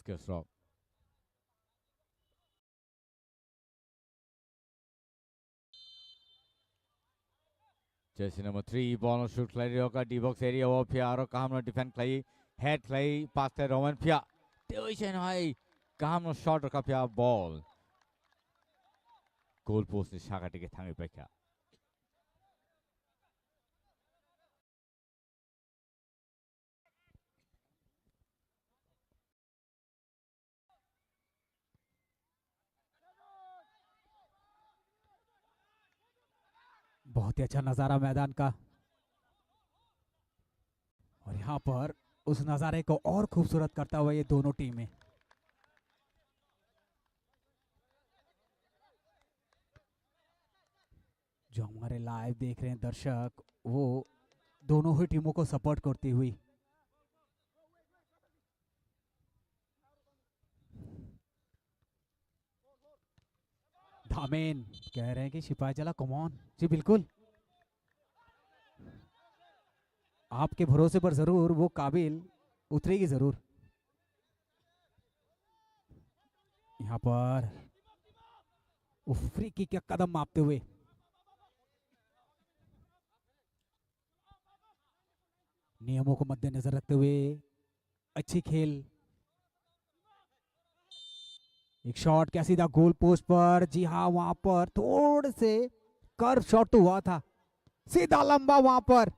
Discus Rock. Jersey number 3, ball shoot Clay Roka, D-box area of Piaro, Kamno defend Clay, head Clay, past the Roman Pia. Tuition high, Kamno shot Kapia ball. Goal post is Shaka to get Tangi Pekka. बहुत ही अच्छा नजारा मैदान का, और यहाँ पर उस नजारे को और खूबसूरत करता हुआ ये दोनों टीमें। जो हमारे लाइव देख रहे हैं दर्शक, वो दोनों ही टीमों को सपोर्ट करती हुई धामेन कह रहे हैं कि सिपाही जला कमॉन जी, बिल्कुल आपके भरोसे पर जरूर वो काबिल उतरेगी जरूर। यहाँ पर फ्री किक का कदम मापते हुए नियमों को मद्देनजर रखते हुए अच्छी खेल, एक शॉट क्या सीधा गोल पोस्ट पर। जी हाँ, वहां पर थोड़े से कर्व शॉट तो हुआ था, सीधा लंबा वहां पर,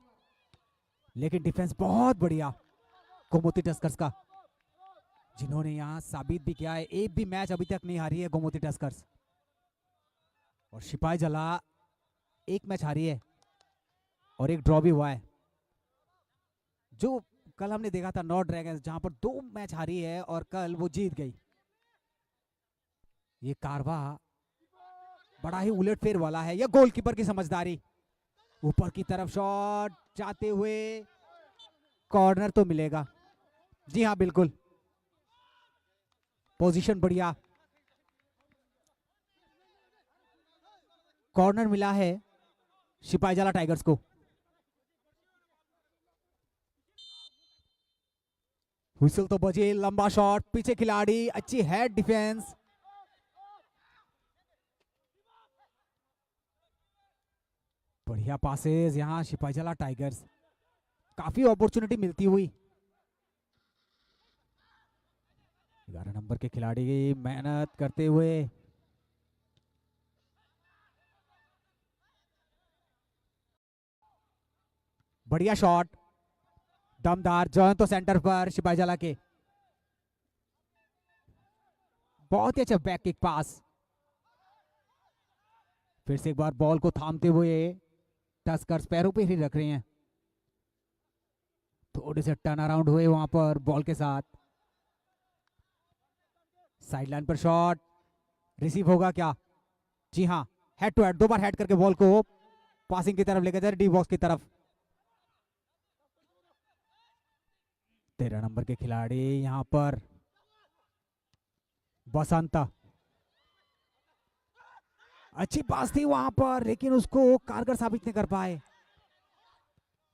लेकिन डिफेंस बहुत बढ़िया गोमती टस्कर्स का, जिन्होंने यहां साबित भी किया है। एक भी मैच अभी तक नहीं हारी है गोमती टस्कर्स, और सिपाही जला एक मैच हारी है और एक ड्रॉ भी हुआ है। जो कल हमने देखा था नॉर्थ ड्रैगन्स, जहां पर 2 मैच हारी है और कल वो जीत गई। ये कारवा बड़ा ही उलटफेर वाला है, यह गोलकीपर की समझदारी। ऊपर की तरफ शॉट जाते हुए कॉर्नर तो मिलेगा। जी हाँ बिल्कुल, पोजीशन बढ़िया, कॉर्नर मिला है सिपाहीजला टाइगर्स को। हुइसल तो बजे, लंबा शॉट, पीछे खिलाड़ी, अच्छी हेड डिफेंस। बढ़िया पासेस यहां सिपाहीजला टाइगर्स, काफी अपॉर्चुनिटी मिलती हुई। 11 नंबर के खिलाड़ी मेहनत करते हुए, बढ़िया शॉट, दमदार जॉन तो सेंटर पर सिपाहीजला के, बहुत ही अच्छा बैक किक पास। फिर से एक बार बॉल को थामते हुए टस्कर्स पैरों पे ही रख रहे हैं, थोड़े से टर्न अराउंड हुए वहां पर बॉल के साथ। साइडलाइन पर शॉट, रिसीव होगा क्या? जी हाँ, हेड टू हेड, 2 बार हेड करके बॉल को पासिंग की तरफ लेकर जाए, डी बॉक्स की तरफ। 13 नंबर के खिलाड़ी यहां पर बसंत, अच्छी पास थी वहां पर, लेकिन उसको कारगर साबित नहीं कर पाए।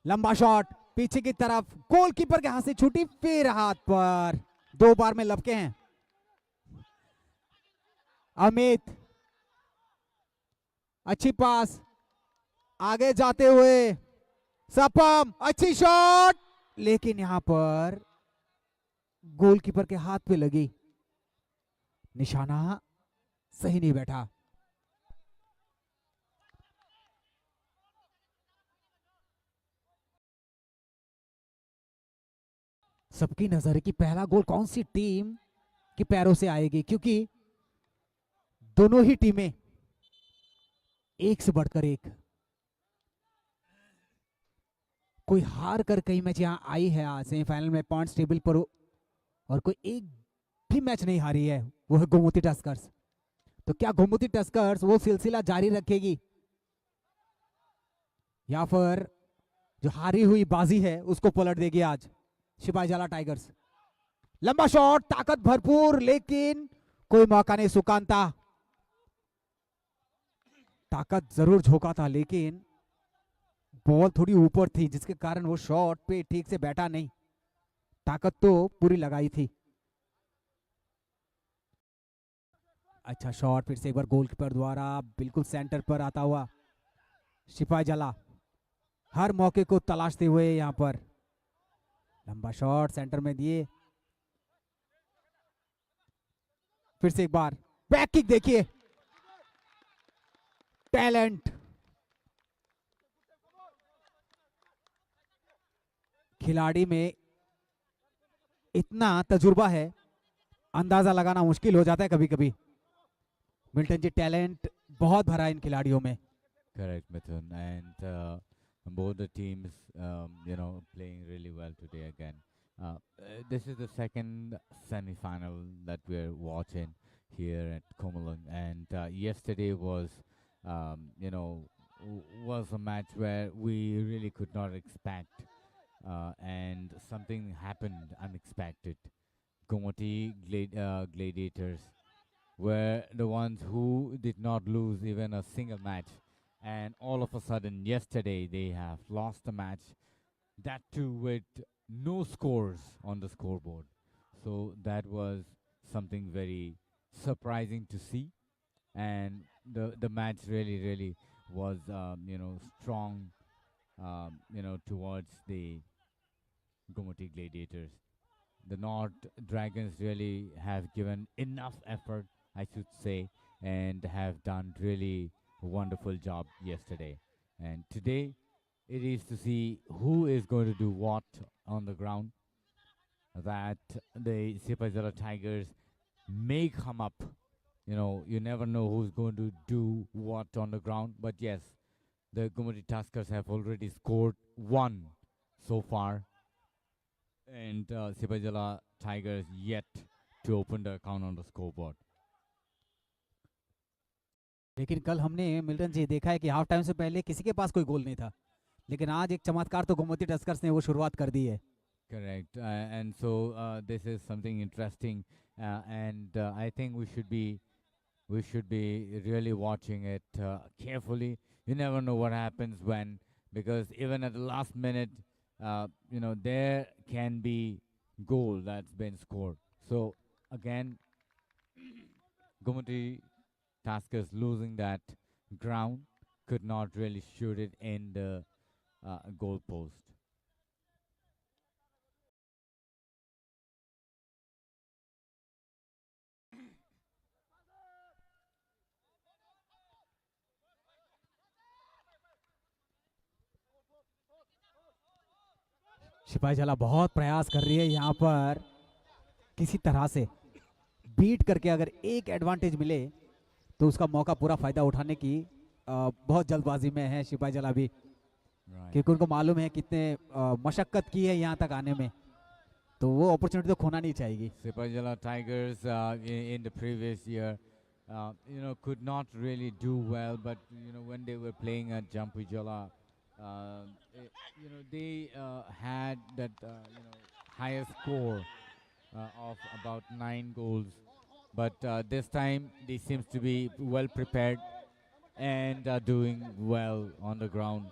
लंबा शॉट पीछे की तरफ, गोलकीपर के हाथ से छूटी, फिर हाथ पर, 2 बार में लपके हैं अमित। अच्छी पास आगे जाते हुए सपम, अच्छी शॉट, लेकिन यहां पर गोलकीपर के हाथ पे लगी, निशाना सही नहीं बैठा। सबकी नजर है कि पहला गोल कौन सी टीम के पैरों से आएगी, क्योंकि दोनों ही टीमें एक से बढ़कर एक, कोई हार कर कई मैच यहां आई है आज सेमीफाइनल में पॉइंट्स टेबल पर, और कोई एक भी मैच नहीं हारी है, वो है गोमती टस्कर्स। तो क्या गोमती टस्कर्स वो सिलसिला जारी रखेगी, या फिर जो हारी हुई बाजी है उसको पलट देगी आज सिपाहीजला टाइगर्स? लंबा शॉट, ताकत भरपूर, लेकिन कोई मौका नहीं। सुकांता, ताकत जरूर झोंका था, लेकिन बॉल थोड़ी ऊपर थी, जिसके कारण वो शॉट पे ठीक से बैठा नहीं। ताकत तो पूरी लगाई थी। अच्छा शॉट फिर से एक बार गोलकीपर द्वारा बिल्कुल सेंटर पर आता हुआ सिपाही जला हर मौके को तलाशते हुए यहाँ पर लंबा शॉट सेंटर में दिए फिर से एक बार बैक किक देखिए टैलेंट खिलाड़ी में इतना तजुर्बा है अंदाजा लगाना मुश्किल हो जाता है कभी कभी मिल्टन जी टैलेंट बहुत भरा है इन खिलाड़ियों में Correct, Mithun. And both the teams, playing really well today again. This is the second semi-final that we're watching here at Komalung. And yesterday was a match where we really could not expect. And something happened unexpected. Gomoti Gladiators were the ones who did not lose even a single match. And all of a sudden, yesterday, they have lost the match. That too with no scores on the scoreboard. So that was something very surprising to see. And the match really was, strong, towards the Gomoti Gladiators. The North Dragons really have given enough effort, I should say, and have done really a wonderful job yesterday. And today, it is to see who is going to do what on the ground. That the Sipazala Tigers may come up. You never know who's going to do what on the ground. But yes, the Gumati Tuskers have already scored one so far, and Sipajala Tigers yet to open the account on the scoreboard. लेकिन कल हमने Milton जी देखा है कि half time से पहले किसी के पास कोई गोल नहीं था लेकिन आज एक चमत्कार तो गोमती टस्कर्स ने वो शुरुआत कर दी है Correct. And so this is something interesting, and I think we should be really watching it carefully. You never know what happens when, because even at the last minute, there can be goal that's been scored. So again, Gumati Taskers losing that ground could not really shoot it in the goal post. सिपाही जला बहुत प्रयास कर रही है यहाँ पर किसी तरह से बीट करके अगर एक एडवांटेज मिले तो उसका मौका पूरा फायदा उठाने की बहुत जल्दबाजी में है सिपाही जला भी क्योंकि उनको मालूम है कितने मशक्कत की है यहाँ तक आने में तो वो अपॉर्चुनिटी तो खोना नहीं चाहिए Sipajala Tigers in the previous year, could not really do well, but when they were playing at Jampujala, they had that higher score of about 9 goals. But this time they seems to be well prepared and are doing well on the ground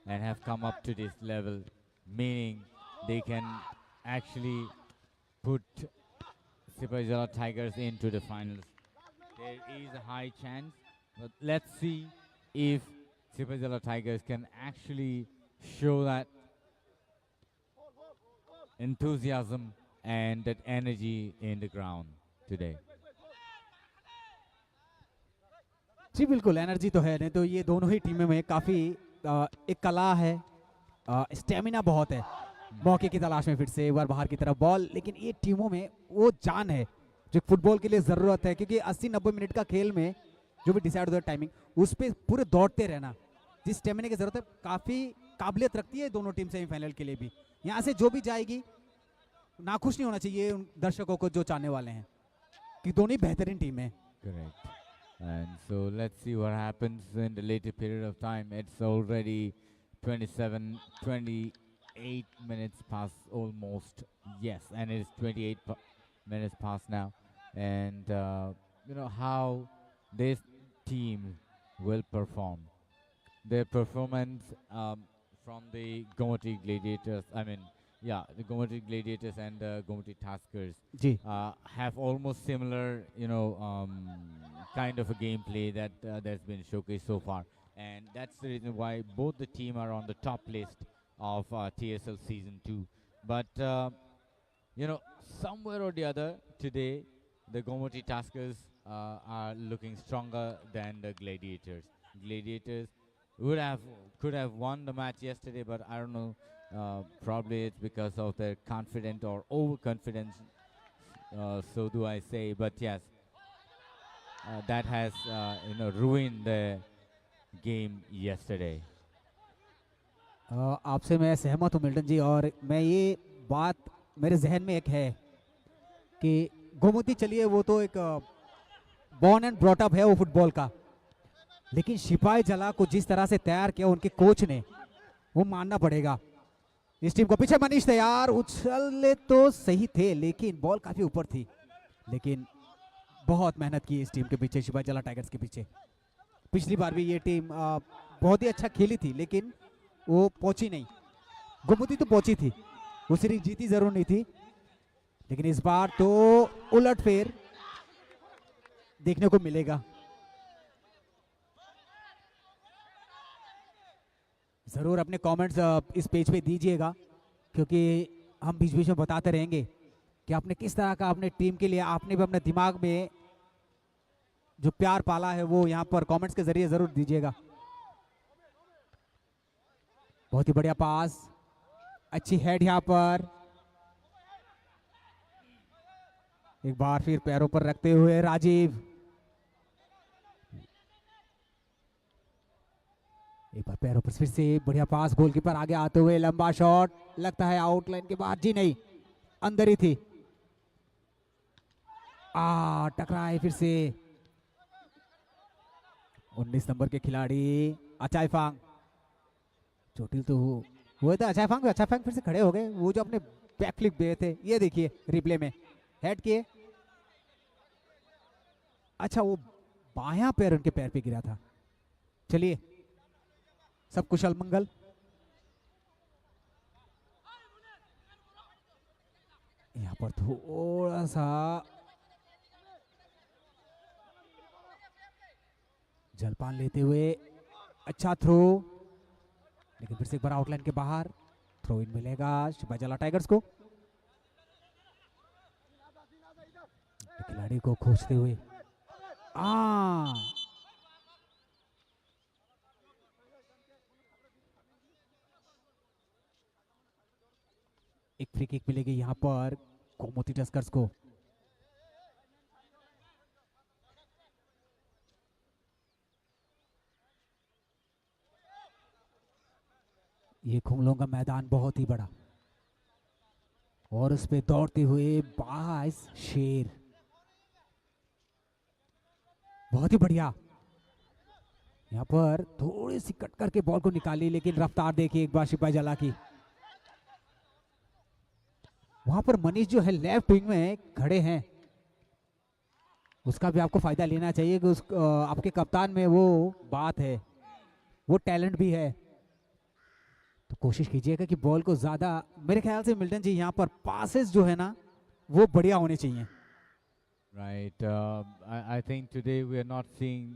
and have come up to this level, meaning they can actually put Sipajala Tigers into the finals. There is a high chance, but let's see if Sipajala Tigers can actually show that enthusiasm and that energy in the ground today. जी बिल्कुल energy तो है नहीं तो ये दोनों ही टीमों में काफ़ी एक कला है स्टेमिना बहुत है मौके की तलाश में फिर से एक बार बाहर की तरफ बॉल लेकिन ये टीमों में वो जान है जो फुटबॉल के लिए ज़रूरत है क्योंकि 80-90 मिनट का खेल में जो भी डिसाइड होता है टाइमिंग उस पर पूरे दौड़ते रहना जिस स्टेमिना की ज़रूरत है काफ़ी काबिलियत रखती है दोनों टीम सेमीफाइनल के लिए भी यहाँ से जो भी जाएगी नाखुश नहीं होना चाहिए उन दर्शकों को जो चाहने वाले हैं कि दोनों ही बेहतरीन टीम है Correct. And so let's see what happens in the later period of time. It's already 28 minutes past almost. Yes, and it's 28 minutes past now. And how this team will perform. Their performance from the Gomati Gladiators, yeah, the Gomati Gladiators and the Gomati Taskers ji have almost similar, kind of a gameplay that that's been showcased so far, and that's the reason why both the team are on the top list of TSL Season 2. But somewhere or the other today, the Gomati Taskers are looking stronger than the Gladiators. Gladiators would have could have won the match yesterday, but I don't know. Probably it's because of their confident or overconfidence. So do I say? But yes, that has ruined the game yesterday. आपसे मैं सहमत हूँ Milton जी, और मैं ये बात मेरे जहन में एक है कि गोमती, चलिए वो तो एक बॉर्न एंड ब्रॉट अप है वो फुटबॉल का, लेकिन सिपाही जला को जिस तरह से तैयार किया उनके कोच ने, वो मानना पड़ेगा। इस टीम को पीछे मनीष तैयार, उछले तो सही थे लेकिन बॉल काफी ऊपर थी, लेकिन बहुत मेहनत की इस टीम के पीछे, सिपाही जला टाइगर्स के पीछे। पिछली बार भी ये टीम बहुत ही अच्छा खेली थी लेकिन वो पहुंची नहीं। गोमती तो पहुंची थी, वो सीरीज जीती जरूर नहीं थी, लेकिन इस बार तो उलटफेर देखने को मिलेगा। जरूर अपने कमेंट्स इस पेज पे दीजिएगा, क्योंकि हम बीच बीच में बताते रहेंगे कि आपने किस तरह का अपने टीम के लिए, आपने भी अपने दिमाग में जो प्यार पाला है वो यहाँ पर कमेंट्स के जरिए जरूर दीजिएगा। बहुत ही बढ़िया पास, अच्छी हेड यहाँ पर, एक बार फिर पैरों पर रखते हुए राजीव, एक बार पैरों पर फिर से बढ़िया पास, गोलकीपर आगे आते हुए लंबा शॉट, लगता है आउटलाइन के बाहर, जी नहीं अंदर ही थी। टकराए फिर से 19 नंबर के खिलाड़ी अचाई फांग, चोटिल तो हुए थे अचाई फांग, फिर से खड़े हो गए, वो जो अपने बैक फ्लिप गए थे, ये देखिए रिप्ले में हेड किए। अच्छा, वो बायां पैर उनके पैर पे गिरा था। चलिए, सब कुशल मंगल। यहाँ पर थोड़ा सा जलपान लेते हुए अच्छा थ्रो, लेकिन फिर से एक बार आउटलाइन के बाहर, थ्रो इन मिलेगा सिपाही जला टाइगर्स को। खिलाड़ी को खोजते हुए एक फ्री किक मिलेगी यहाँ पर गोमती टस्कर्स को। ये खुंगलों का मैदान बहुत ही बड़ा, और उस पे दौड़ते हुए 22 शेर, बहुत ही बढ़िया। यहाँ पर थोड़ी सी कट करके बॉल को निकाली, लेकिन रफ्तार देखिए एक बार सिपाही जला की। वहां पर मनीष जो है लेफ्ट विंग में खड़े हैं, उसका भी आपको फायदा लेना चाहिए कि आपके कप्तान में वो बात है, वो टैलेंट भी है, तो कोशिश कीजिएगा कि बॉल को ज्यादा, मेरे ख्याल से मिल्टन जी यहाँ पर पासेस जो है ना वो बढ़िया होने चाहिए। Right. I think today we are not seeing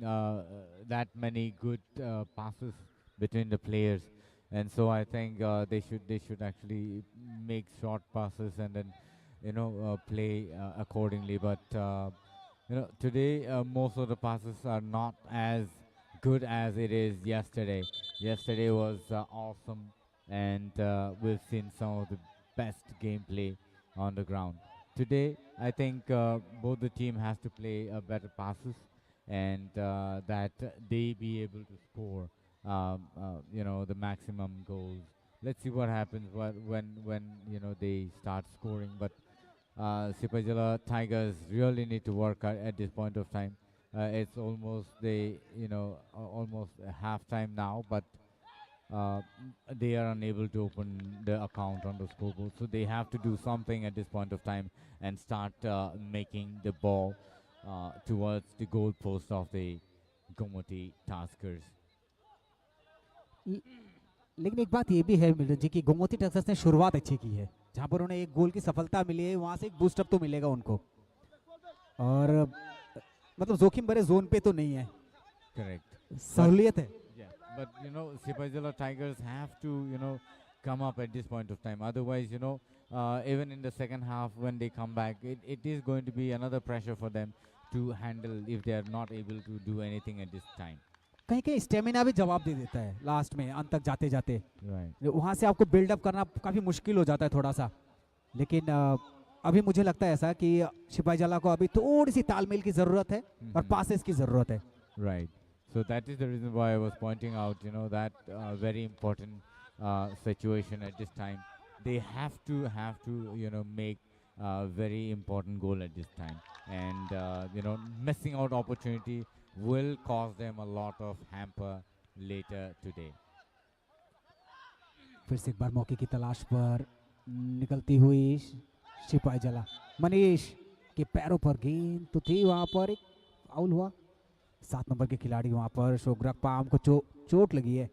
that many good passes between the players, and so I think they should actually make short passes and then play accordingly. But today most of the passes are not as good as it is yesterday. Yesterday was awesome, and we've seen some of the best gameplay on the ground. Today, I think both the team has to play better passes, and that they be able to score, the maximum goals. Let's see what happens when they start scoring. But Sipajala Tigers really need to work at this point of time. It's almost almost half time now, but they are unable to open the account on the scoreboard, so they have to do something at this point of time and start making the ball towards the goal post of the Gomati Taskers. लेकिन एक बात ये भी है Milton जी कि Gomti Texas ने शुरुआत अच्छी की है, जहां पर उन्हें एक गोल की सफलता मिली है वहां से एक बूस्टअप तो मिलेगा उनको। और मतलब जोखिम भरे जोन पे तो नहीं है, Correct. सहूलियत है। Yeah, but Sipajala Tigers have to come up at this point of time. Otherwise, even in the second half when they come back, it is going to be another pressure for them to handle if they are not able to do anything at this time. कहीं कहीं stamina भी जवाब दे देता है last में अंत तक जाते जाते, Right. वहां से आपको बिल्डअप करना काफी मुश्किल हो जाता है थोड़ा सा। लेकिन अभी मुझे लगता है ऐसा कि सिपाही जला को अभी थोड़ी सी तालमेल की जरूरत है और Mhm. पासेस की जरूरत है। Right. So that is the reason why I was pointing out, that very important situation at this time. They have to make a very important goal at this time, and missing out opportunity will cause them a lot of hamper later today. फिर से एक बार मौके की तलाश पर निकलती हुई सिपाही जला, मनीष के पैरों पर गेंद तो थी, वहां पर एक फाउल हुआ। 7 नंबर के खिलाड़ी वहां पर शोग्रक पाम को चोट लगी है।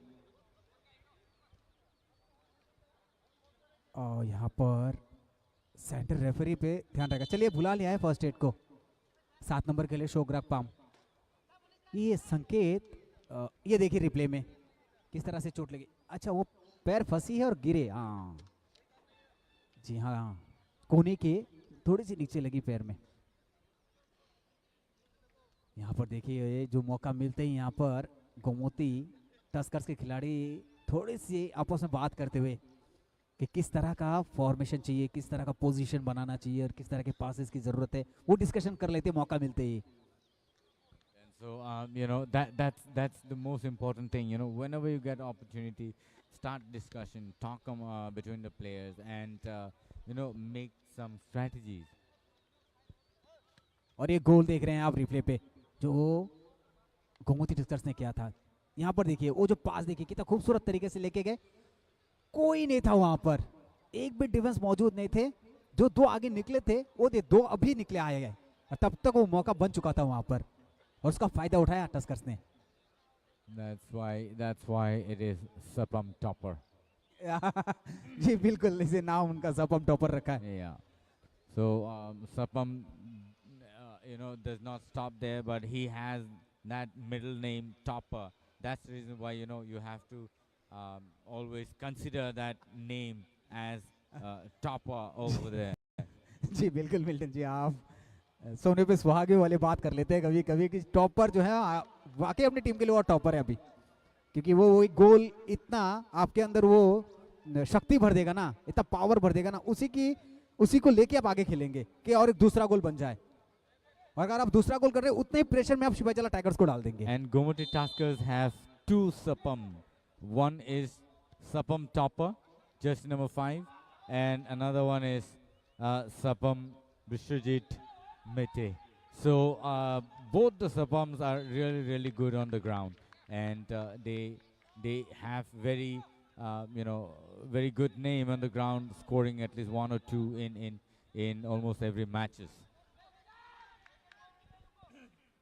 और यहाँ पर सेंटर रेफरी पे ध्यान रहेगा। चलिए बुला लिया है फर्स्ट एड को 7 नंबर के लिए शोग्रक पाम। ये संकेत ये देखिए रिप्ले में किस तरह से चोट लगी। अच्छा वो पैर फंसी है और गिरे, हाँ जी हाँ, कोने के थोड़ी सी नीचे लगी पैर में। यहाँ पर देखिए जो मौका मिलते ही यहाँ पर गोमती टस्कर्स के खिलाड़ी थोड़ी सी आपस में बात करते हुए कि किस तरह का फॉर्मेशन चाहिए, किस तरह का पोजीशन बनाना चाहिए और किस तरह के पासेस की जरूरत है, वो डिस्कशन कर लेते मौका मिलते ही। And so that's the most important thing. Whenever you get opportunity, start discussion, talk between the players, and make some strategies. और ये गोल देख रहे हैं आप रिप्ले पे जो गोमती टस्कर्स ने किया था। यहाँ पर देखिए वो जो पास देखिए कितना खूबसूरत तरीके से लेके गए, कोई नहीं था वहां पर, एक भी डिफेंस मौजूद नहीं थे। जो दो आगे निकले थे वो दो अभी निकले आए गए, और तब तक वो मौका बन चुका था वहां पर और उसका फायदा उठाया टस्कर्स ने। That's why it is Sapam Topper. जी बिल्कुल, इसे नाम उनका सपम टॉपर रखा है। Yeah. So Sapam, does not stop there, but he has that middle name Topper. That's the reason why you have to always consider that name as Topper over there. जी बिल्कुल Milton जी, आप सोने पे सुहागे वाले बात कर लेते हैं कभी कभी कि टॉपर जो है वाकई अपनी टीम के लिए वो टॉपर है अभी, क्योंकि वो एक गोल इतना आपके अंदर वो शक्ति भर देगा ना, इतना पावर भर देगा ना, उसी को लेके आप आगे खेलेंगे कि और एक दूसरा गोल बन जाए। और अगर आप दूसरा गोल कर रहे हैं उतने ही प्रेशर में आप शिवाजला टाइगर्स को डाल देंगे। And Gomati Tuskers have two Sapam. One is Sapam Topper, jersey number 5, and another one is Sapam Vishwajit Mete. So both the Sapams are really, really good on the ground, and they have very very good name on the ground, scoring at least 1 or 2 in almost every matches.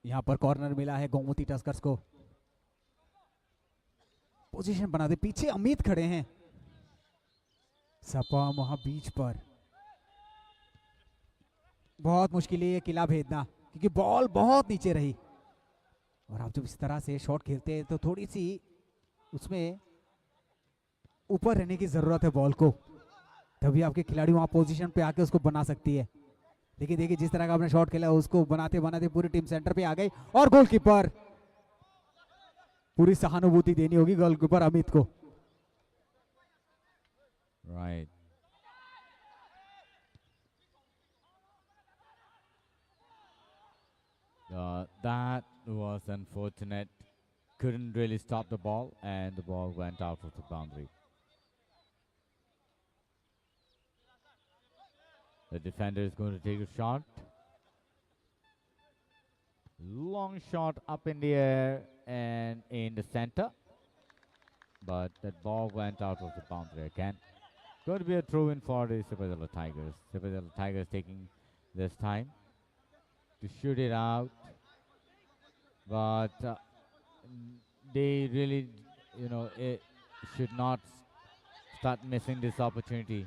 यहाँ पर corner मिला है Gomti Tuskers को, position बना दे, पीछे अमित खड़े हैं, सपा वहां बीच पर। बहुत मुश्किल है ये किला भेदना क्योंकि बॉल बहुत नीचे रही, और आप जब इस तरह से शॉट खेलते हैं तो थोड़ी सी उसमें ऊपर रहने की जरूरत है बॉल को, तभी आपके खिलाड़ी वहां पोजीशन पे आके उसको बना सकती है। देखिए देखिए जिस तरह का आपने शॉट खेला उसको बनाते बनाते पूरी टीम सेंटर पे आ गई, और गोलकीपर, पूरी सहानुभूति देनी होगी गोलकीपर अमित को। Right. That was unfortunate. Couldn't really stop the ball, and the ball went out of the boundary. The defender is going to take a shot. Long shot up in the air and in the center. But that ball went out of the boundary again. Going to be a throw in for the Sipajala Tigers. Sipajala Tigers taking this time to shoot it out. But they really, should not start missing this opportunity.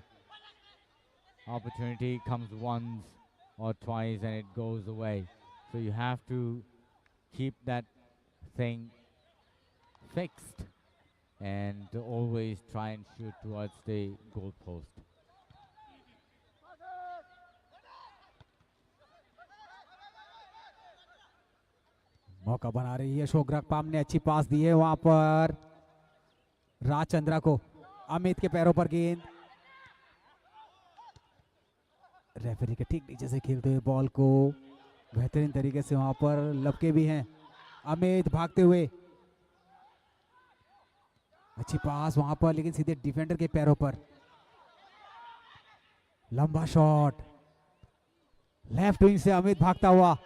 Opportunity comes once or twice and it goes away. So you have to keep that thing fixed and always try and shoot towards the goal post. मौका बना रही है शोग्रक palm ने, अच्छी पास दी है वहां पर राजचंद्रा को, अमित के पैरों पर गेंद, रेफरी के ठीक नीचे से खेलते हुए बॉल को बेहतरीन तरीके से वहां पर लपके भी हैं अमित भागते हुए, अच्छी पास वहां पर लेकिन सीधे डिफेंडर के पैरों पर, लंबा शॉट लेफ्ट विंग से अमित भागता हुआ,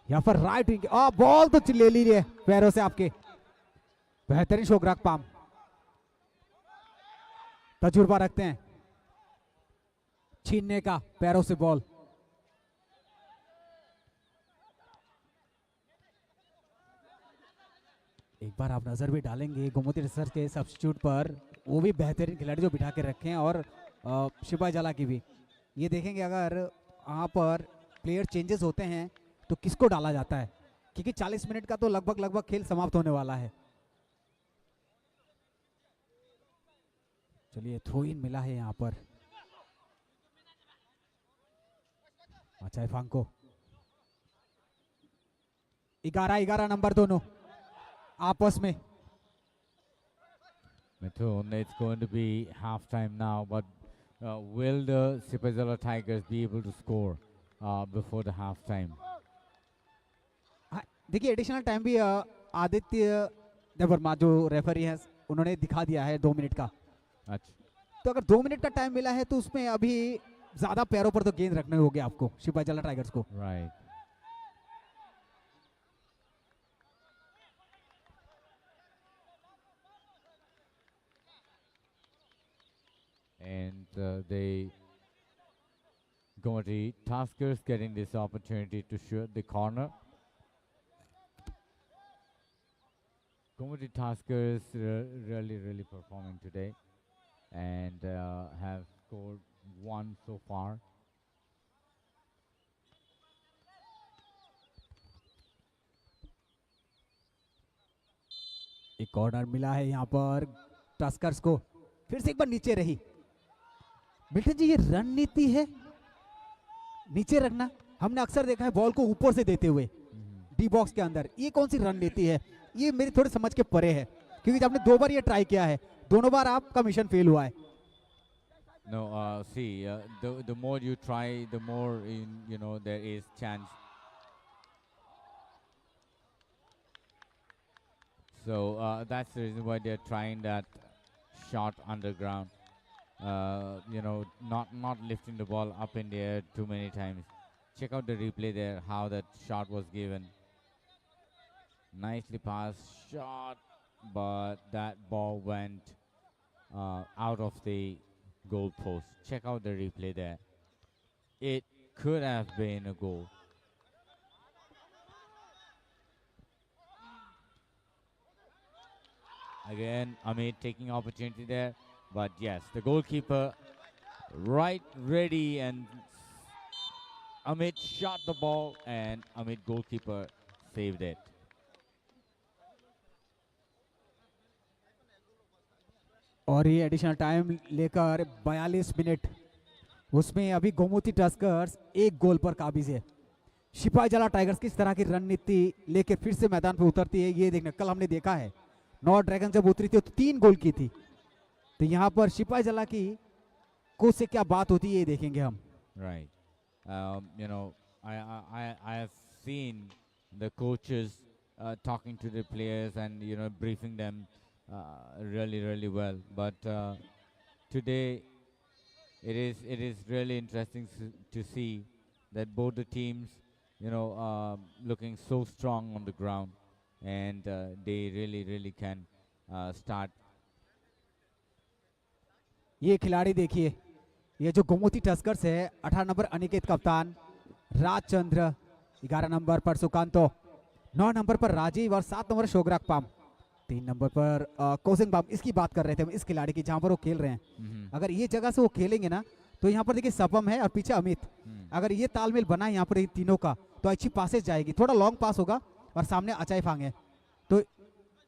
यहाँ पर राइट विंग, बॉल तो ले ली है पैरों से आपके, बेहतरीन शोग्राक पाम तजुर्बा रखते हैं छीनने का पैरों से बॉल। एक बार आप नजर भी डालेंगे गोमती रिसर्च के सब्स्टिट्यूट पर, वो भी बेहतरीन खिलाड़ी जो बिठा के रखे हैं, और शिपाही जाला की भी ये देखेंगे अगर वहां पर प्लेयर चेंजेस होते हैं तो किसको डाला जाता है, क्योंकि 40 मिनट का तो लगभग खेल समाप्त होने वाला है। चलिए थ्रो इन मिला है यहाँ पर, अच्छा फांको 11 नंबर दोनों आपस में। Mithun, it's going to be half time now, but will the Sipazala Tigers be able to score before the half time? देखिए एडिशनल टाइम भी आदित्य देवर्मा जो रेफरी है उन्होंने दिखा दिया है 2 मिनट का। अच्छा, तो अगर 2 मिनट का टाइम मिला है तो उसमें अभी ज्यादा पैरों पर तो गेंद रखने होंगे आपको शिपाजला टाइगर्स को। right. And the Gomati Taskers getting this opportunity to shoot the corner. Gomati Taskers really performing today and have scored 1 so far. एक कॉर्नर मिला है यहाँ पर टस्कर्स को, फिर से एक बार नीचे रही। मिल्टन जी ये रणनीति है नीचे रखना, हमने अक्सर देखा है बॉल को ऊपर से देते हुए डी बॉक्स के अंदर, ये कौन सी रणनीति है? ये मेरी थोड़ी समझ के परे है, क्योंकि आपने 2 बार ये ट्राई किया है, दोनों बार आपका मिशन फेल हुआ है। No, see, the more you try, the more there is chance. So that's the reason why they're trying that shot underground. Not lifting the ball up in the air too many times. Check out the replay there, how that shot was given. Nicely passed shot, but that ball went out of the goal post. Check out the replay there. It could have been a goal. Again, Amit taking opportunity there, but yes, the goalkeeper right ready, and Amit shot the ball and Amit goalkeeper saved it. और ये additional time लेकर 42 minute, उसमें अभी Gomti Tuskers 1 गोल पर काबिज है। सिपाही जला टाइगर्स किस तरह की रणनीति लेकर फिर से मैदान पे उतरती है ये देखना, कल हमने देखा है नॉर्थ ड्रैगन जब उतरी थी तो 3 गोल की थी, तो यहाँ पर सिपाही जला की कोच से क्या बात होती है ये देखेंगे हम। Right. I have seen the coaches talking to the players and briefing them really well, but today it is really interesting to see that both the teams looking so strong on the ground, and they really can start. ये खिलाड़ी देखिए, ये जो Gomti Tuskers है, 18 number Aniket कप्तान, Rajchandra 11 number पर Sukanta, 9 number पर राजीव और 7 नंबर शोग्राक पाम। 3 नंबर पर कोसिंगबाम, इसकी बात कर रहे थे हम, इस खिलाड़ी की जहां पर वो खेल रहे हैं। अगर ये जगह से वो खेलेंगे ना तो यहाँ पर देखिए सपम है और पीछे अमित, अगर ये तालमेल बना है यहाँ पर तीनों का तो अच्छी पासेस जाएगी। थोड़ा लॉन्ग पास होगा और सामने अचाई फांग है, तो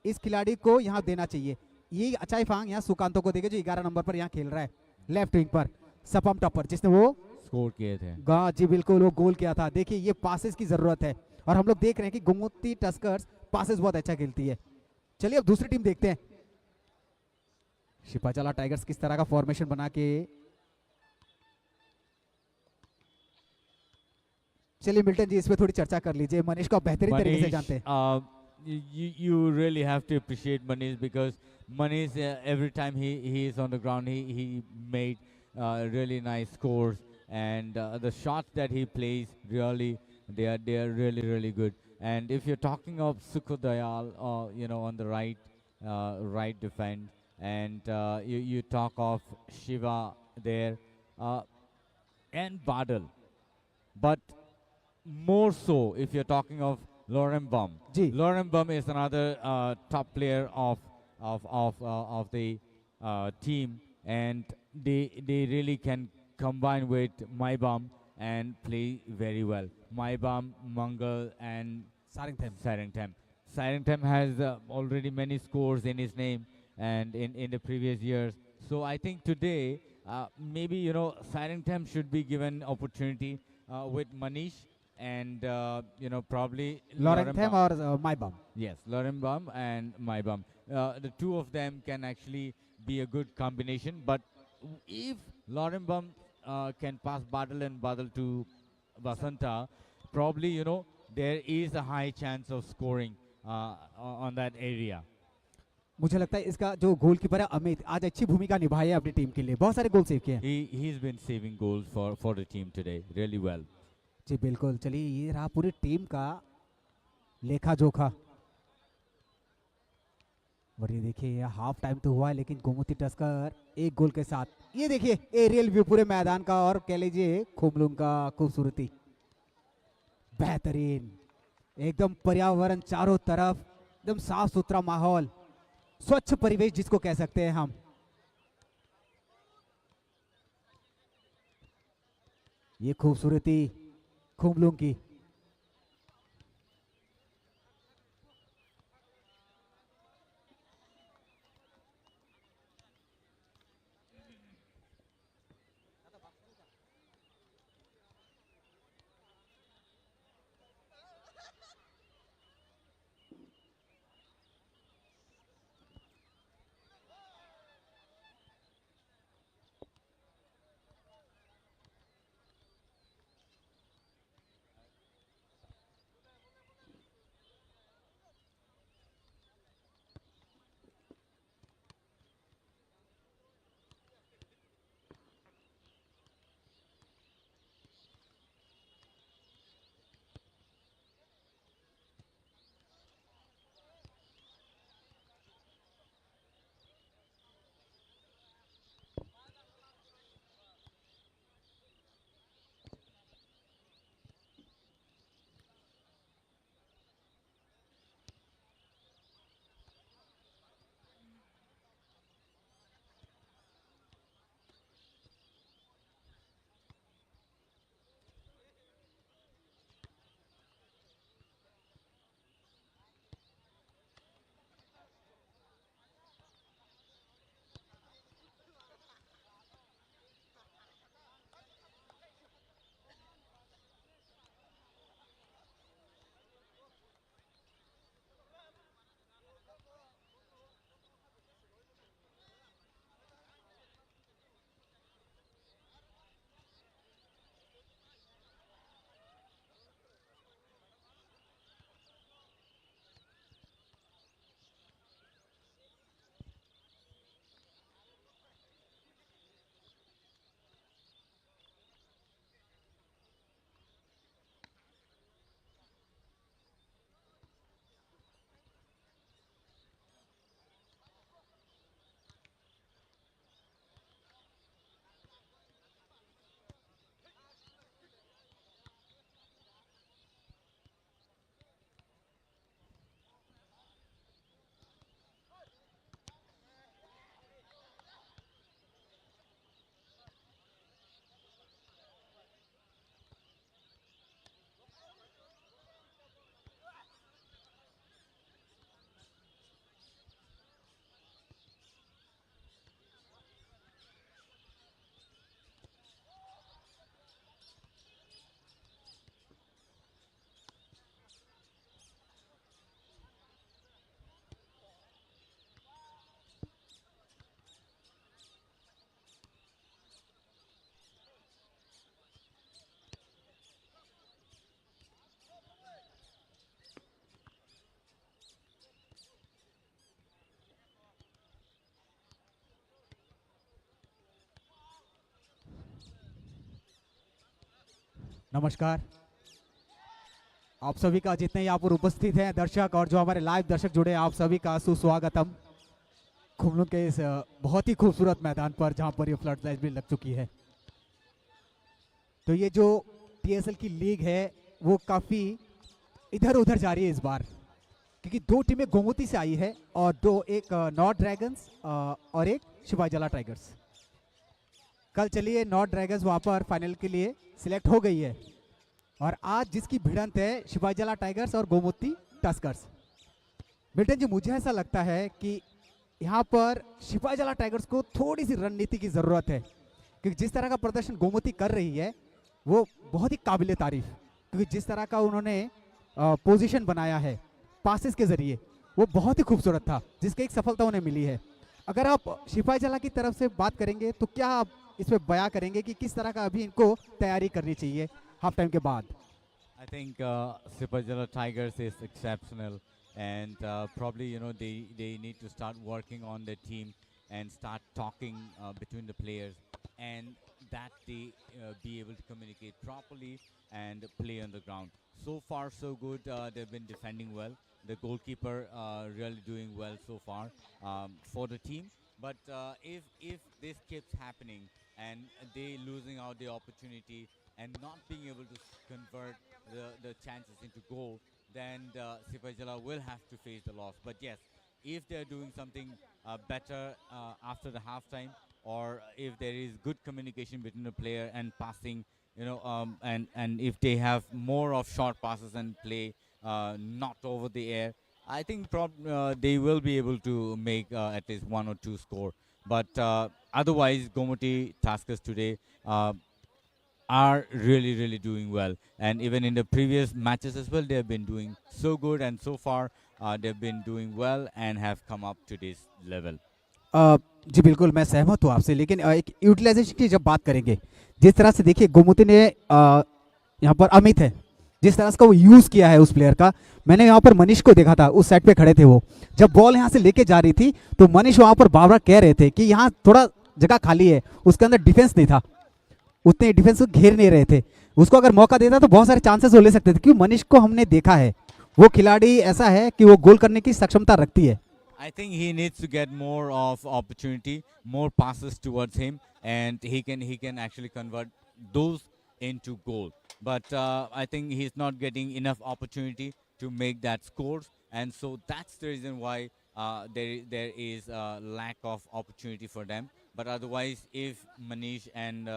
इस खिलाड़ी को यहाँ देना चाहिए। ये अचाई फांग यहाँ सुकांतो को देगा जो 11 नंबर पर यहाँ खेल रहा है लेफ्ट विंग पर। सपम टॉपर जिसने वो स्कोर किए थे। जी बिल्कुल, वो गोल किया था। देखिए ये पासेस की जरूरत है और हम लोग देख रहे हैं कि गोमती टस्कर्स पासेस बहुत अच्छा खेलती है। चलिए अब दूसरी टीम देखते हैं। शिपाचाला टाइगर्स किस तरह का फॉर्मेशन बना के, चलिए मिल्टन जी इस पे थोड़ी चर्चा कर लीजिए। मनीष को आप बेहतरीन तरीके से जानते हैं। You really have to appreciate Manish because Manish every time he is on the ground he made really nice scores, and the shots that he plays really they are really good. And if you're talking of Sukhodayal, on the right defense, and you talk of Shiva there, uh, and Badal, but more so if you're talking of Lauren Bum. Ji Lauren Bum is another top player of the team, and they really can combine with Maibam and play very well. Maibam, Mangal, and सारिंगथम। Saringtham. Saringtham has already many scores in his name and in the previous years. So I think today maybe Saringtham should be given opportunity with Manish and probably लॉरेंथम और Maibam. Yes, Lorenbaum and Maibam. The two of them can actually be a good combination. But if Lorenbaum can pass Badal and Badal to Vasanta, probably there is a high chance of scoring on that area. मुझे लगता है इसका जो goalkeeper है अमित आज अच्छी भूमिका निभाई है अपनी टीम के लिए, बहुत सारे गोल सेव किए हैं। He's been saving goals for the team today really well. जी बिल्कुल, चलिए ये रहा पूरी टीम का लेखा जोखा। और ये देखिए हाफ टाइम तो हुआ है लेकिन गोमती टस्कर एक गोल के साथ, ये देखिए एरियल व्यू पूरे मैदान का और कह लीजिए खुमलुंग का खूबसूरती, बेहतरीन एकदम पर्यावरण चारों तरफ, एकदम साफ सुथरा माहौल, स्वच्छ परिवेश जिसको कह सकते हैं हम। ये खूबसूरती खुमलुंग की। नमस्कार आप सभी का, जितने यहाँ पर उपस्थित हैं दर्शक और जो हमारे लाइव दर्शक जुड़े हैं, आप सभी का सुस्वागतम खुमलुंग के इस बहुत ही खूबसूरत मैदान पर जहाँ पर ये फ्लड लाइट भी लग चुकी है। तो ये जो टीएसएल की लीग है वो काफ़ी इधर उधर जा रही है इस बार, क्योंकि दो टीमें गोमती से आई है और एक नॉर्थ ड्रैगन्स और एक शिवाई जला टाइगर्स। कल चलिए नॉर्थ ड्रैगन्स वहाँ पर फाइनल के लिए सिलेक्ट हो गई है और आज जिसकी भिड़ंत है शिवाई जला टाइगर्स और गोमती टस्कर्स। बेटन जी, मुझे ऐसा लगता है कि यहाँ पर शिवाई जला टाइगर्स को थोड़ी सी रणनीति की ज़रूरत है, क्योंकि जिस तरह का प्रदर्शन गोमती कर रही है वो बहुत ही काबिले तारीफ, क्योंकि जिस तरह का उन्होंने पोजीशन बनाया है पासेस के जरिए वो बहुत ही खूबसूरत था, जिसकी एक सफलता उन्हें मिली है। अगर आप शिपाही जला की तरफ से बात करेंगे तो क्या आप इसमें बयां करेंगे कि किस तरह का अभी इनको तैयारी करनी चाहिए हाफ टाइम के बाद? I think Sipajala Tigers is exceptional, and probably they need to start working on their team and start talking between the players, and that they be able to communicate properly and play on the ground. So far, so good. They've been defending well. The goalkeeper really doing well so far for the team. But if this keeps happening and they losing out the opportunity and not being able to convert the chances into goal, then Sipajala will have to face the loss. But yes, if they're doing something better after the halftime, or if there is good communication between the player and passing, and if they have more of short passes and play not over the air, I think they will be able to make at least one or two score. But otherwise, Gomoti Taskers today are really, really doing well. And even in the previous matches as well, they have been doing so good. And so far, they've been doing well and have come up to this level. जी बिल्कुल, मैं सहमत हूँ आपसे, लेकिन एक utilisation की जब बात करेंगे, जिस तरह से देखिए गोमती ने यहाँ पर अमित है, जिस तरह से वो यूज़ किया है उस प्लेयर का। मैंने यहाँ पर मनीष को देखा था, उस साइड पे खड़े थे वो, जब बॉल यहाँ से लेके जा रही थी तो मनीष वहाँ पर बार बार कह रहे थे कि यहाँ थोड़ा जगह खाली है, उसके अंदर डिफेंस नहीं था, उतने डिफेंस को घेर नहीं रहे थे। उसको अगर मौका देता तो बहुत सारे चांसेस वो ले सकते थे, क्योंकि मनीष को हमने देखा है, वो खिलाड़ी ऐसा है कि वो गोल करने की सक्षमता रखती है। I think he needs to get more of opportunity, more passes towards him, and he can actually convert those into goal. But I think he's not getting enough opportunity to make that scores, and so that's the reason why there is a lack of opportunity for them. But otherwise, if Manish and